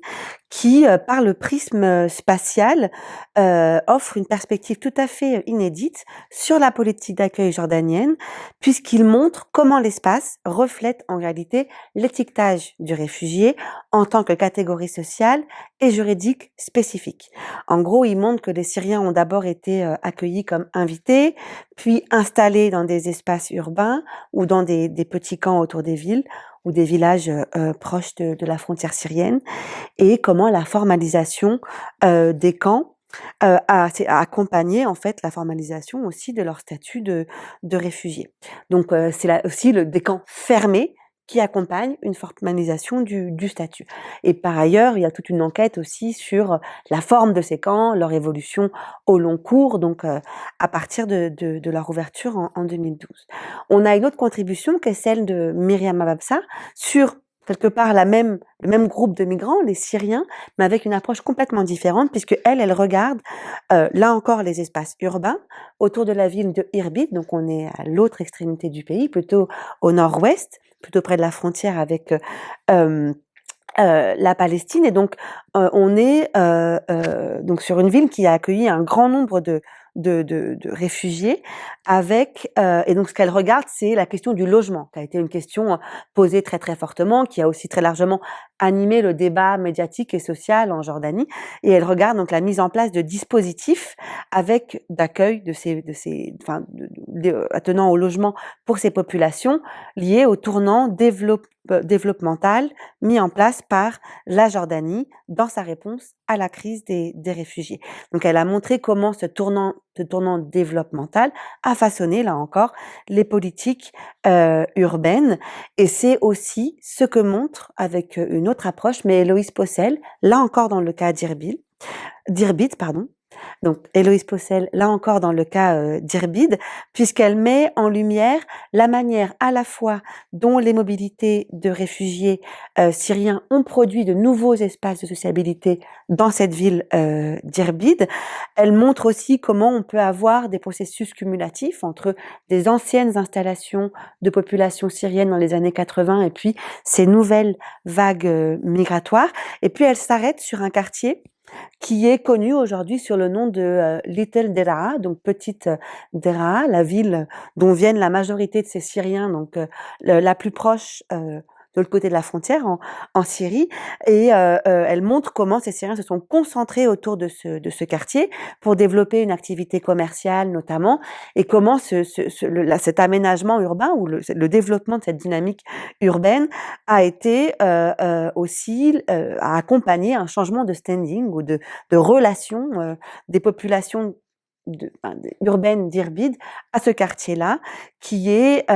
Speaker 2: qui, par le prisme spatial, offre une perspective tout à fait inédite sur la politique d'accueil jordanienne, puisqu'il montre comment l'espace reflète en réalité l'étiquetage du réfugié en tant que catégorie sociale et juridique spécifique. En gros, il montre que les Syriens ont d'abord été accueillis comme invités, puis installés dans des espaces urbains ou dans des petits camps autour des villes ou des villages proches de la frontière syrienne, et comment la formalisation des camps a accompagné en fait la formalisation aussi de leur statut de réfugiés. Donc c'est là aussi des camps fermés qui accompagnent une formalisation du statut. Et par ailleurs, il y a toute une enquête aussi sur la forme de ces camps, leur évolution au long cours, donc à partir de leur ouverture en 2012. On a une autre contribution qui est celle de Myriam Ababsa sur quelque part le même groupe de migrants, les Syriens, mais avec une approche complètement différente, puisque elle regarde là encore les espaces urbains autour de la ville de Irbid, donc on est à l'autre extrémité du pays, plutôt au nord-ouest, plutôt près de la frontière avec la Palestine, et donc on est donc sur une ville qui a accueilli un grand nombre de réfugiés, avec et donc ce qu'elle regarde, c'est la question du logement, qui a été une question posée très très fortement, qui a aussi très largement animé le débat médiatique et social en Jordanie, et elle regarde donc la mise en place de dispositifs avec d'accueil attenant au logement pour ces populations liées au tournant développemental mis en place par la Jordanie dans sa réponse à la crise des réfugiés. Donc elle a montré comment ce tournant développemental a façonné, là encore, les politiques urbaines, et c'est aussi ce que montre avec une autre approche, mais Héloïse Possel, là encore dans le cas d'Irbid, donc Héloïse Possel, là encore dans le cas d'Irbid, puisqu'elle met en lumière la manière à la fois dont les mobilités de réfugiés syriens ont produit de nouveaux espaces de sociabilité dans cette ville d'Irbid. Elle montre aussi comment on peut avoir des processus cumulatifs entre des anciennes installations de population syrienne dans les années 80 et puis ces nouvelles vagues migratoires. Et puis elle s'arrête sur un quartier qui est connu aujourd'hui sur le nom de Little Deraa, donc Petite Deraa, la ville dont viennent la majorité de ces Syriens, donc la plus proche de l'autre côté de la frontière, en Syrie, et elle montre comment ces Syriens se sont concentrés autour de ce quartier pour développer une activité commerciale notamment, et comment cet aménagement urbain ou le développement de cette dynamique urbaine a été aussi a accompagné un changement de standing ou de relation des populations urbaine d'Irbid à ce quartier-là, qui est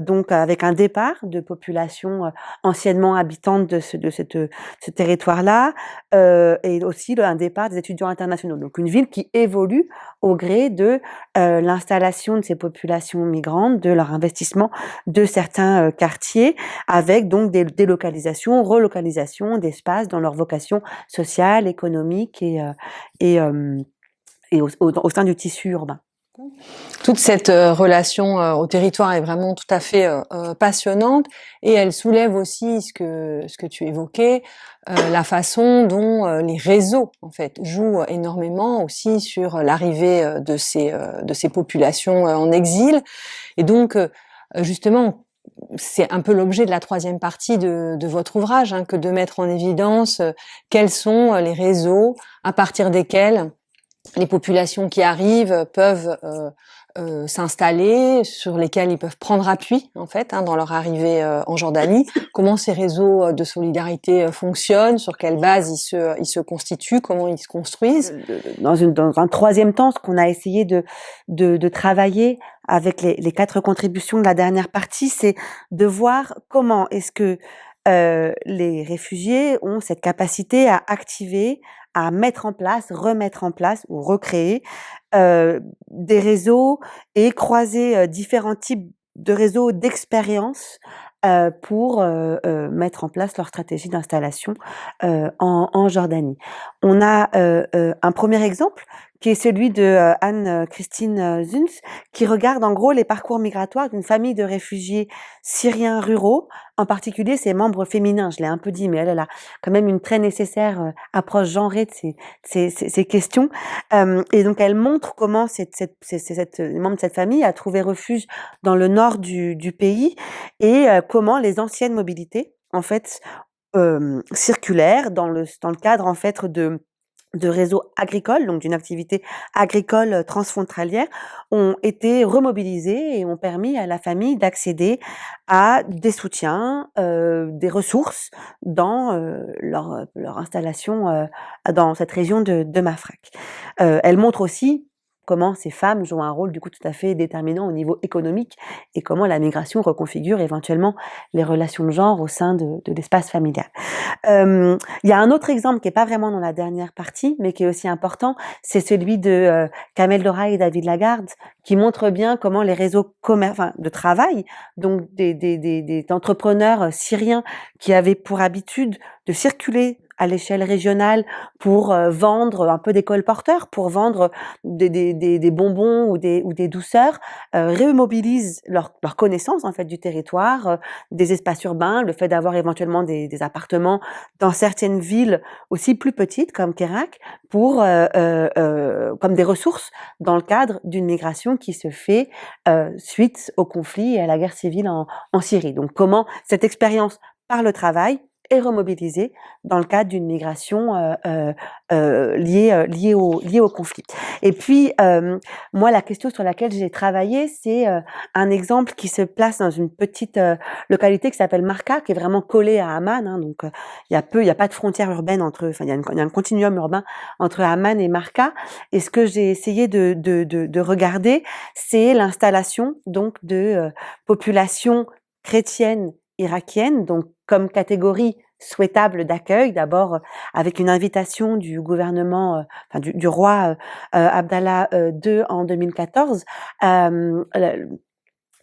Speaker 2: donc avec un départ de populations anciennement habitantes de ce territoire-là, et aussi un départ des étudiants internationaux. Donc une ville qui évolue au gré de l'installation de ces populations migrantes, de leur investissement de certains quartiers, avec donc des délocalisations, relocalisations d'espaces dans leur vocation sociale, économique et au sein du tissu urbain.
Speaker 1: Toute cette relation au territoire est vraiment tout à fait passionnante, et elle soulève aussi ce que tu évoquais, la façon dont les réseaux en fait jouent énormément aussi sur l'arrivée de ces populations en exil. Et donc justement, c'est un peu l'objet de la troisième partie de votre ouvrage, hein, que de mettre en évidence quels sont les réseaux à partir desquels les populations qui arrivent peuvent s'installer, sur lesquelles ils peuvent prendre appui en fait, hein, dans leur arrivée en Jordanie. Comment ces réseaux de solidarité fonctionnent, sur quelle base ils se constituent, comment ils se construisent.
Speaker 2: Dans un troisième temps, ce qu'on a essayé de travailler avec les 4 contributions de la dernière partie, c'est de voir comment est-ce que les réfugiés ont cette capacité à activer, à mettre en place, remettre en place ou recréer des réseaux et croiser différents types de réseaux d'expérience pour mettre en place leur stratégie d'installation en Jordanie. On a un premier exemple qui est celui de Anne-Christine Zunz, qui regarde en gros les parcours migratoires d'une famille de réfugiés syriens ruraux, en particulier ses membres féminins. Je l'ai un peu dit, mais elle a quand même une très nécessaire approche genrée de ces questions. Et donc elle montre comment les membres de cette famille a trouvé refuge dans le nord du pays et comment les anciennes mobilités, en fait, circulaires dans le cadre en fait de réseaux agricoles, donc d'une activité agricole transfrontalière, ont été remobilisés et ont permis à la famille d'accéder à des soutiens, des ressources dans leur installation dans cette région de Mafraq. Elle montre aussi comment ces femmes jouent un rôle du coup tout à fait déterminant au niveau économique et comment la migration reconfigure éventuellement les relations de genre au sein de l'espace familial. Il y a un autre exemple qui est pas vraiment dans la dernière partie, mais qui est aussi important, c'est celui de Kamel Dora et David Lagarde, qui montre bien comment les réseaux de travail, donc des entrepreneurs syriens qui avaient pour habitude de circuler à l'échelle régionale pour vendre un peu des colporteurs, pour vendre des bonbons ou des douceurs, remobilisent leur connaissance en fait du territoire, des espaces urbains, le fait d'avoir éventuellement des appartements dans certaines villes aussi plus petites comme Kerak, pour comme des ressources dans le cadre d'une migration qui se fait suite au conflit et à la guerre civile en Syrie. Donc comment cette expérience par le travail est remobilisée dans le cadre d'une migration liée au conflit. Et puis, moi, la question sur laquelle j'ai travaillé, c'est un exemple qui se place dans une petite localité qui s'appelle Marca, qui est vraiment collée à Amman. Hein, donc, il y a pas de frontière urbaine entre, enfin, il y a un continuum urbain entre Amman et Marca. Et ce que j'ai essayé de regarder, c'est l'installation donc de populations chrétiennes irakiennes, donc comme catégorie souhaitable d'accueil, d'abord avec une invitation du gouvernement, du roi Abdallah II en 2014.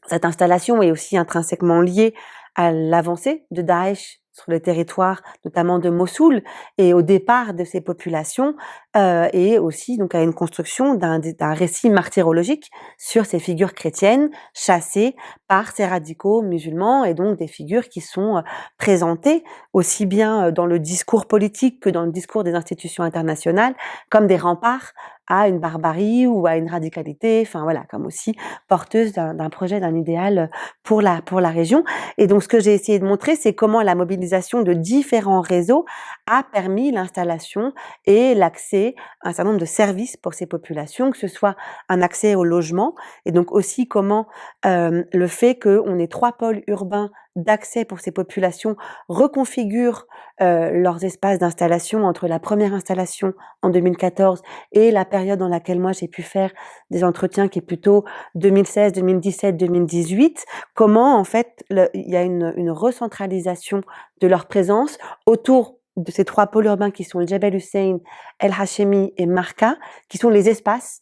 Speaker 2: Cette installation est aussi intrinsèquement liée à l'avancée de Daesh sur le territoire, notamment de Mossoul, et au départ de ces populations, et aussi donc à une construction d'un récit martyrologique sur ces figures chrétiennes chassées par ces radicaux musulmans, et donc des figures qui sont présentées aussi bien dans le discours politique que dans le discours des institutions internationales comme des remparts à une barbarie ou à une radicalité, enfin voilà, comme aussi porteuse d'un projet, d'un idéal pour la région. Et donc ce que j'ai essayé de montrer, c'est comment la mobilisation de différents réseaux a permis l'installation et l'accès à un certain nombre de services pour ces populations, que ce soit un accès au logement, et donc aussi comment le fait qu'on ait 3 pôles urbains d'accès pour ces populations reconfigure leurs espaces d'installation entre la première installation en 2014 et la période dans laquelle moi j'ai pu faire des entretiens qui est plutôt 2016, 2017, 2018, comment en fait il y a une recentralisation de leur présence autour de ces 3 pôles urbains qui sont le Jebel Hussein, El Hachemi et Marca, qui sont les espaces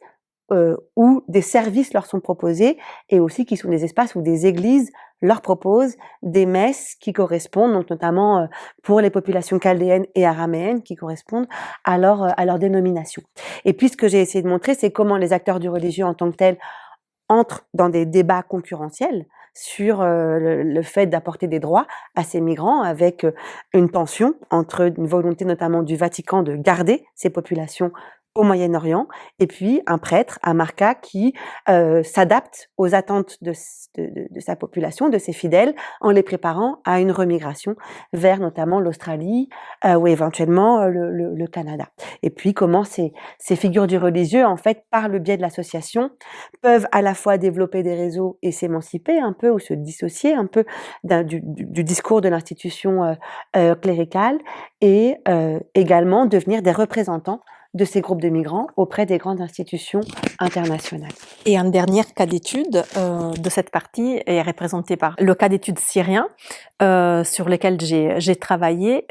Speaker 2: où des services leur sont proposés et aussi qui sont des espaces où des églises leur proposent des messes qui correspondent, donc notamment pour les populations chaldéennes et araméennes qui correspondent à leur dénomination. Et puis ce que j'ai essayé de montrer, c'est comment les acteurs du religieux en tant que tels entrent dans des débats concurrentiels sur le fait d'apporter des droits à ces migrants, avec une tension entre une volonté notamment du Vatican de garder ces populations au Moyen-Orient, et puis un prêtre à Marca qui s'adapte aux attentes de sa population, de ses fidèles, en les préparant à une remigration vers notamment l'Australie ou éventuellement le Canada. Et puis comment ces figures du religieux, en fait, par le biais de l'association, peuvent à la fois développer des réseaux et s'émanciper un peu ou se dissocier un peu du discours de l'institution cléricale, et également devenir des représentants de ces groupes de migrants auprès des grandes institutions internationales.
Speaker 3: Et un dernier cas d'étude de cette partie est représenté par le cas d'étude syrien sur lequel j'ai travaillé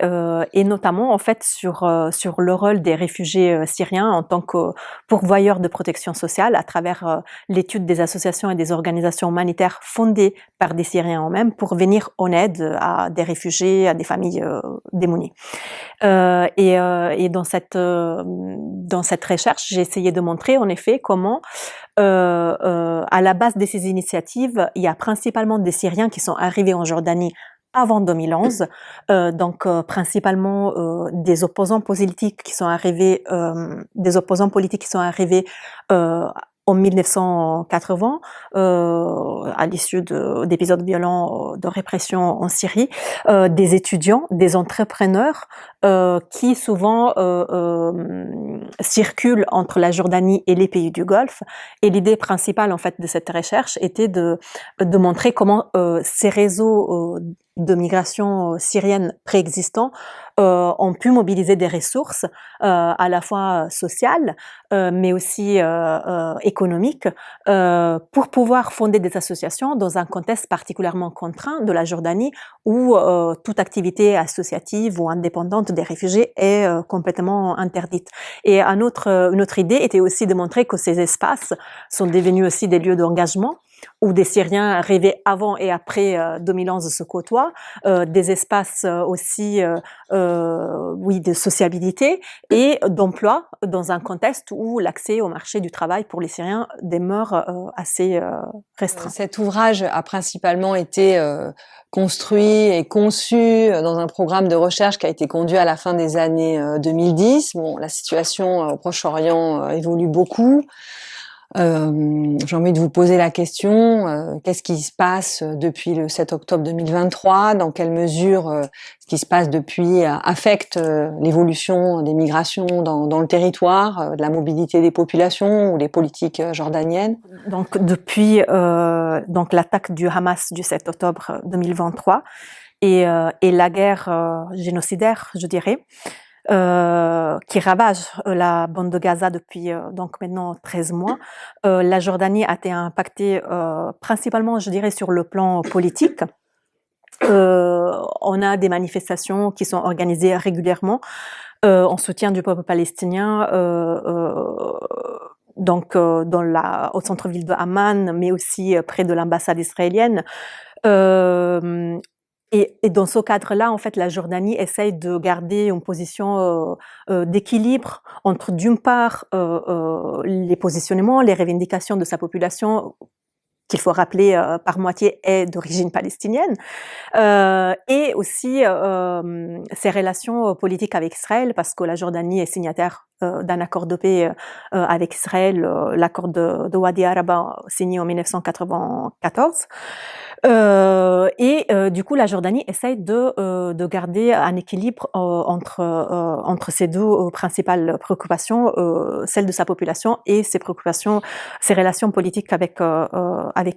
Speaker 3: et notamment en fait sur le rôle des réfugiés syriens en tant que pourvoyeurs de protection sociale à travers l'étude des associations et des organisations humanitaires fondées par des Syriens eux-mêmes pour venir en aide à des réfugiés, à des familles démunies. Et dans cette recherche, j'ai essayé de montrer en effet comment à la base de ces initiatives, il y a principalement des Syriens qui sont arrivés en Jordanie avant 2011, donc principalement des opposants politiques qui sont arrivés, en 1980, à l'issue d'épisodes violents de répression en Syrie, des étudiants, des entrepreneurs qui souvent circulent entre la Jordanie et les pays du Golfe. Et l'idée principale en fait de cette recherche était de montrer comment ces réseaux de migration syrienne préexistants ont pu mobiliser des ressources à la fois sociales mais aussi économiques pour pouvoir fonder des associations dans un contexte particulièrement contraint de la Jordanie où toute activité associative ou indépendante des réfugiés est complètement interdite. Et une autre idée était aussi de montrer que ces espaces sont devenus aussi des lieux d'engagement où des Syriens arrivés avant et après 2011 se côtoient, des espaces aussi de sociabilité et d'emploi dans un contexte où l'accès au marché du travail pour les Syriens demeure assez restreint.
Speaker 1: Cet ouvrage a principalement été construit et conçu dans un programme de recherche qui a été conduit à la fin des années 2010. Bon, la situation au Proche-Orient évolue beaucoup. J'ai envie de vous poser la question, qu'est-ce qui se passe depuis le 7 octobre 2023? Dans quelle mesure ce qui se passe depuis affecte l'évolution des migrations dans le territoire, de la mobilité des populations ou les politiques jordaniennes?
Speaker 3: Donc depuis l'attaque du Hamas du 7 octobre 2023 et la guerre génocidaire, je dirais, qui ravage la bande de Gaza depuis donc maintenant 13 mois. La Jordanie a été impactée principalement, je dirais, sur le plan politique. On a des manifestations qui sont organisées régulièrement en soutien du peuple palestinien, au centre-ville de Amman, mais aussi près de l'ambassade israélienne. Et dans ce cadre-là, en fait, la Jordanie essaye de garder une position d'équilibre entre, d'une part, les positionnements, les revendications de sa population, qu'il faut rappeler par moitié est d'origine palestinienne, et aussi ses relations politiques avec Israël, parce que la Jordanie est signataire d'un accord de paix avec Israël, l'accord de Wadi Araba signé en 1994. Du coup, la Jordanie essaye de garder un équilibre entre ces deux principales préoccupations, celle de sa population et ses préoccupations, ses relations politiques avec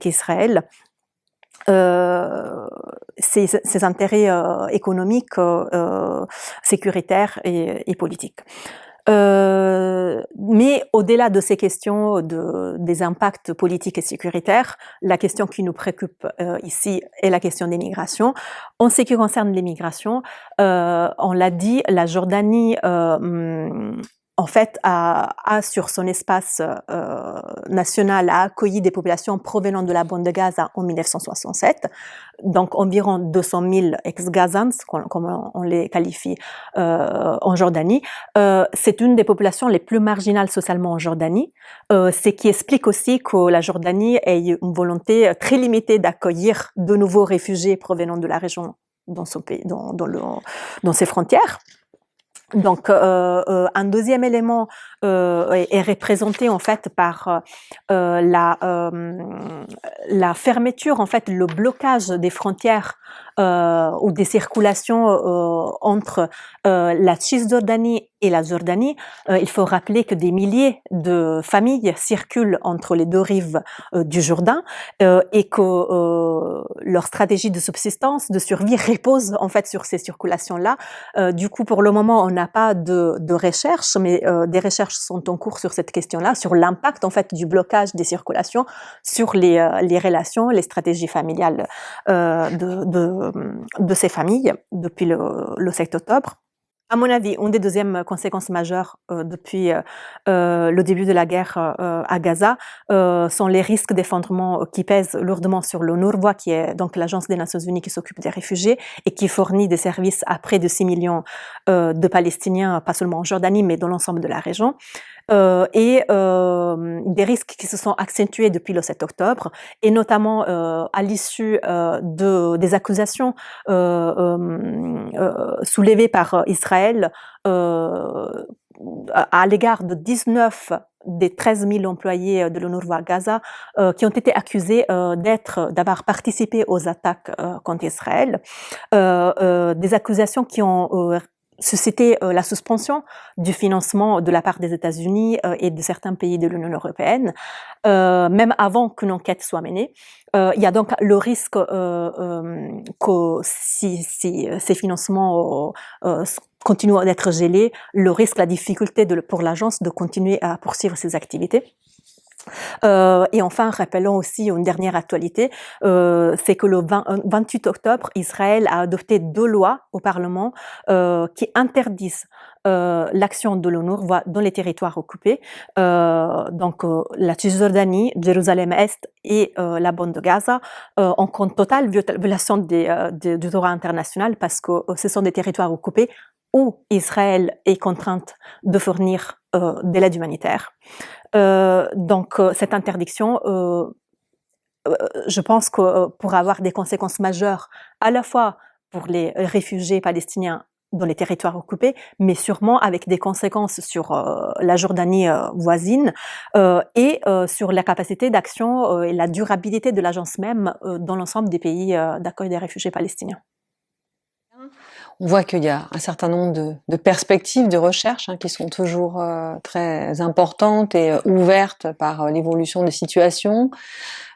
Speaker 3: Israël. Ses intérêts économiques, sécuritaires et politiques. Mais au-delà de ces questions des impacts politiques et sécuritaires, la question qui nous préoccupe ici est la question des migrations. En ce qui concerne les migrations, on l'a dit, la Jordanie en fait, a sur son espace national a accueilli des populations provenant de la bande de Gaza en 1967, donc environ 200 000 ex-Gazans, comme on les qualifie en Jordanie. C'est une des populations les plus marginales socialement en Jordanie, ce qui explique aussi que la Jordanie ait une volonté très limitée d'accueillir de nouveaux réfugiés provenant de la région dans son pays, dans ses frontières. Donc, un deuxième élément est représenté en fait par la fermeture, en fait, le blocage des frontières ou des circulations entre la Cisjordanie et la Jordanie, il faut rappeler que des milliers de familles circulent entre les deux rives du Jourdain et que leur stratégie de subsistance, de survie repose en fait sur ces circulations-là. Du coup, pour le moment, on n'a pas de recherche, mais des recherches sont en cours sur cette question-là, sur l'impact en fait du blocage des circulations sur les relations, les stratégies familiales de ces familles depuis le 7 octobre. À mon avis, une des deuxièmes conséquences majeures depuis le début de la guerre à Gaza sont les risques d'effondrement qui pèsent lourdement sur l'UNRWA, qui est donc l'agence des Nations Unies qui s'occupe des réfugiés et qui fournit des services à près de 6 millions de Palestiniens, pas seulement en Jordanie, mais dans l'ensemble de la région. Et des risques qui se sont accentués depuis le 7 octobre, et notamment à l'issue des accusations soulevées par Israël à l'égard de 19 des 13 000 employés de l'UNRWA à Gaza qui ont été accusés d'avoir participé aux attaques contre Israël. Des accusations qui ont suscité la suspension du financement de la part des États-Unis et de certains pays de l'Union européenne, même avant qu'une enquête soit menée. Il y a donc le risque que si ces financements continuent d'être gelés, le risque, la difficulté pour l'agence de continuer à poursuivre ses activités. Et enfin, rappelons aussi une dernière actualité, c'est que le 28 octobre, Israël a adopté 2 lois au Parlement qui interdisent l'action de l'UNRWA dans les territoires occupés, donc la Cisjordanie, Jérusalem-Est et la bande de Gaza, en compte totale violation du droit international parce que ce sont des territoires occupés où Israël est contrainte de fournir de l'aide humanitaire. Donc cette interdiction, je pense que pourra avoir des conséquences majeures à la fois pour les réfugiés palestiniens dans les territoires occupés, mais sûrement avec des conséquences sur la Jordanie voisine et sur la capacité d'action et la durabilité de l'agence même dans l'ensemble des pays d'accueil des réfugiés palestiniens.
Speaker 1: On voit qu'il y a un certain nombre de perspectives de recherche qui sont toujours très importantes et ouvertes par l'évolution des situations.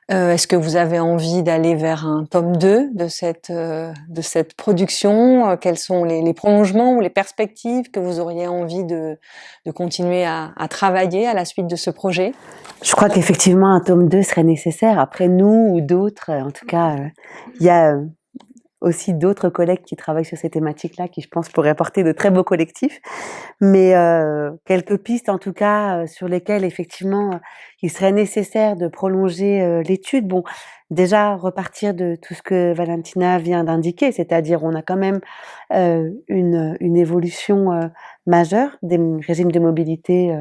Speaker 1: Est-ce que vous avez envie d'aller vers un tome 2 de cette production? Quels sont les prolongements ou les perspectives que vous auriez envie de continuer à travailler à la suite de ce projet?
Speaker 2: Je crois qu'effectivement un tome 2 serait nécessaire. Après, nous ou d'autres, en tout cas, il y a aussi d'autres collègues qui travaillent sur ces thématiques-là, qui je pense pourraient apporter de très beaux collectifs. Mais quelques pistes en tout cas sur lesquelles effectivement il serait nécessaire de prolonger l'étude. Bon, déjà repartir de tout ce que Valentina vient d'indiquer, c'est-à-dire on a quand même une évolution majeure des régimes de mobilité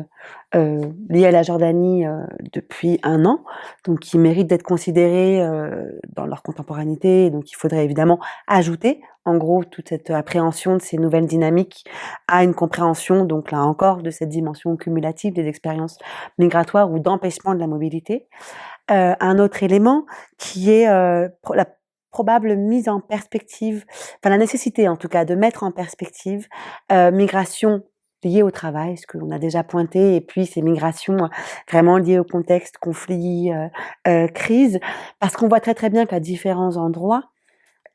Speaker 2: liés à la Jordanie depuis 1 an, donc qui méritent d'être considérés dans leur contemporanéité. Donc il faudrait évidemment ajouter en gros toute cette appréhension de ces nouvelles dynamiques à une compréhension, donc là encore, de cette dimension cumulative des expériences migratoires ou d'empêchement de la mobilité. Un autre élément qui est la probable mise en perspective, enfin la nécessité en tout cas de mettre en perspective migration liées au travail, ce que l'on a déjà pointé, et puis ces migrations vraiment liées au contexte, conflit, crise, parce qu'on voit très très bien qu'à différents endroits,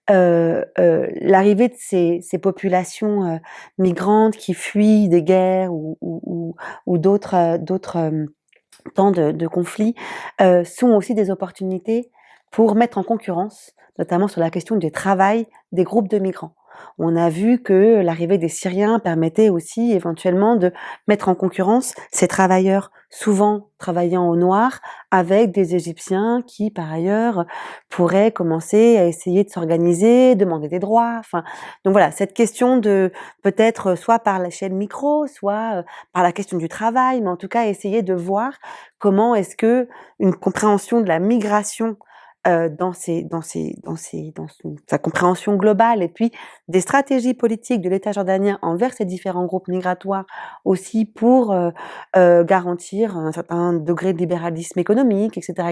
Speaker 2: l'arrivée de ces populations migrantes qui fuient des guerres ou d'autres temps de conflits sont aussi des opportunités pour mettre en concurrence, notamment sur la question du travail des groupes de migrants. On a vu que l'arrivée des Syriens permettait aussi éventuellement de mettre en concurrence ces travailleurs, souvent travaillant au noir, avec des Égyptiens qui, par ailleurs, pourraient commencer à essayer de s'organiser, demander des droits. Enfin, donc voilà, cette question de peut-être soit par l'échelle micro, soit par la question du travail, mais en tout cas essayer de voir comment est-ce que une compréhension de la migration dans sa compréhension globale, et puis des stratégies politiques de l'État jordanien envers ces différents groupes migratoires aussi pour garantir un certain degré de libéralisme économique, etc.,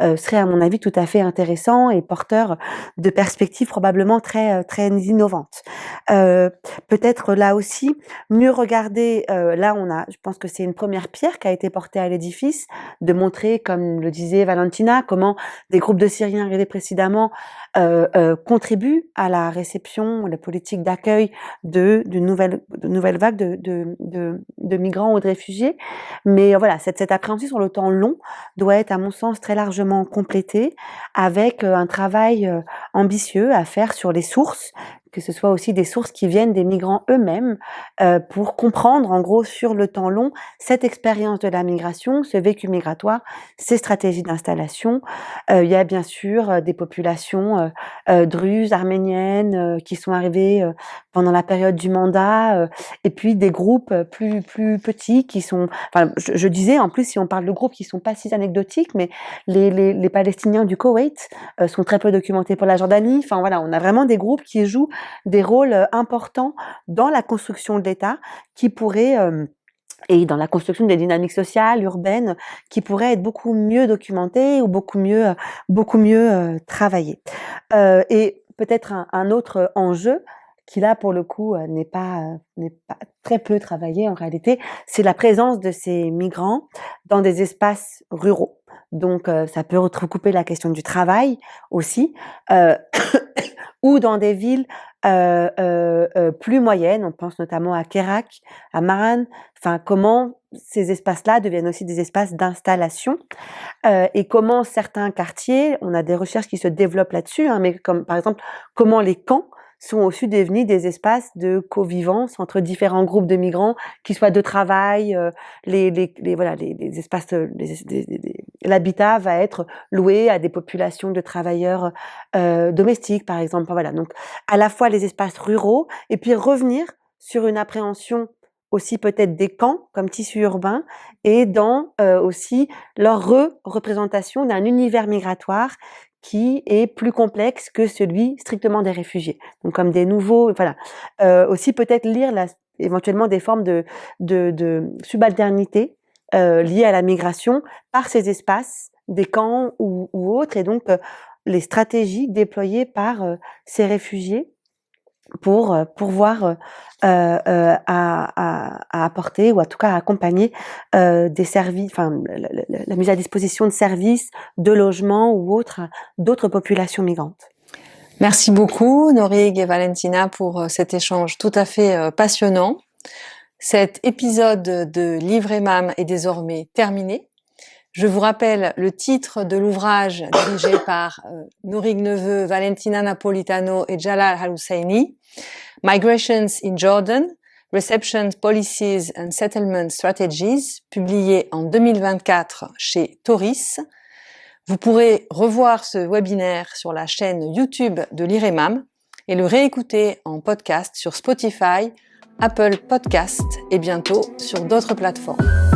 Speaker 2: serait à mon avis tout à fait intéressant et porteur de perspectives probablement très innovantes. Peut-être là aussi mieux regarder. Là, je pense que c'est une première pierre qui a été portée à l'édifice, de montrer, comme le disait Valentina, comment des groupes de Syriens arrivés précédemment contribuent à la réception, la politique d'accueil de nouvelles vagues de migrants ou de réfugiés. Mais voilà, cette appréhension sur le temps long doit être, à mon sens, très largement complétée avec un travail ambitieux à faire sur les sources, que ce soit aussi des sources qui viennent des migrants eux-mêmes, pour comprendre en gros sur le temps long cette expérience de la migration, ce vécu migratoire, ces stratégies d'installation. Il y a bien sûr des populations druzes, arméniennes, qui sont arrivées pendant la période du mandat, et puis des groupes plus petits qui sont... Enfin, je disais, en plus, si on parle de groupes qui sont pas si anecdotiques, mais les Palestiniens du Koweït sont très peu documentés pour la Jordanie. Enfin voilà, on a vraiment des groupes qui jouent des rôles importants dans la construction de l'État, qui pourraient et dans la construction des dynamiques sociales, urbaines, qui pourraient être beaucoup mieux documentées ou beaucoup mieux travaillées. Et peut-être un autre enjeu qui là pour le coup n'est pas très peu travaillé en réalité, c'est la présence de ces migrants dans des espaces ruraux. Donc ça peut recouper la question du travail aussi, ou dans des villes plus moyennes. On pense notamment à Kerak, à Maran. Enfin, comment ces espaces-là deviennent aussi des espaces d'installation, et comment certains quartiers, on a des recherches qui se développent là-dessus, hein, mais comme par exemple comment les camps sont aussi devenus des espaces de covivence entre différents groupes de migrants, qui soient de travail, les espaces, l'habitat va être loué à des populations de travailleurs domestiques, par exemple. Voilà, donc à la fois les espaces ruraux, et puis revenir sur une appréhension aussi peut-être des camps comme tissu urbain, et dans aussi leur représentation d'un univers migratoire qui est plus complexe que celui strictement des réfugiés. Donc comme des nouveaux, voilà. Aussi peut-être lire éventuellement des formes de subalternité liées à la migration par ces espaces, des camps ou autres, et donc les stratégies déployées par ces réfugiés pour pouvoir à apporter, ou en tout cas à accompagner des services, enfin la mise à disposition de services, de logements ou d'autres populations migrantes.
Speaker 1: Merci beaucoup Norig et Valentina pour cet échange tout à fait passionnant. Cet épisode de Livre Emam est désormais terminé. Je vous rappelle le titre de l'ouvrage dirigé par Norig Neveu, Valentina Napolitano et Jalal Al-Husseini, Migrations in Jordan, Reception Policies and Settlement Strategies, publié en 2024 chez Tauris. Vous pourrez revoir ce webinaire sur la chaîne YouTube de l'IREMAM et le réécouter en podcast sur Spotify, Apple Podcasts et bientôt sur d'autres plateformes.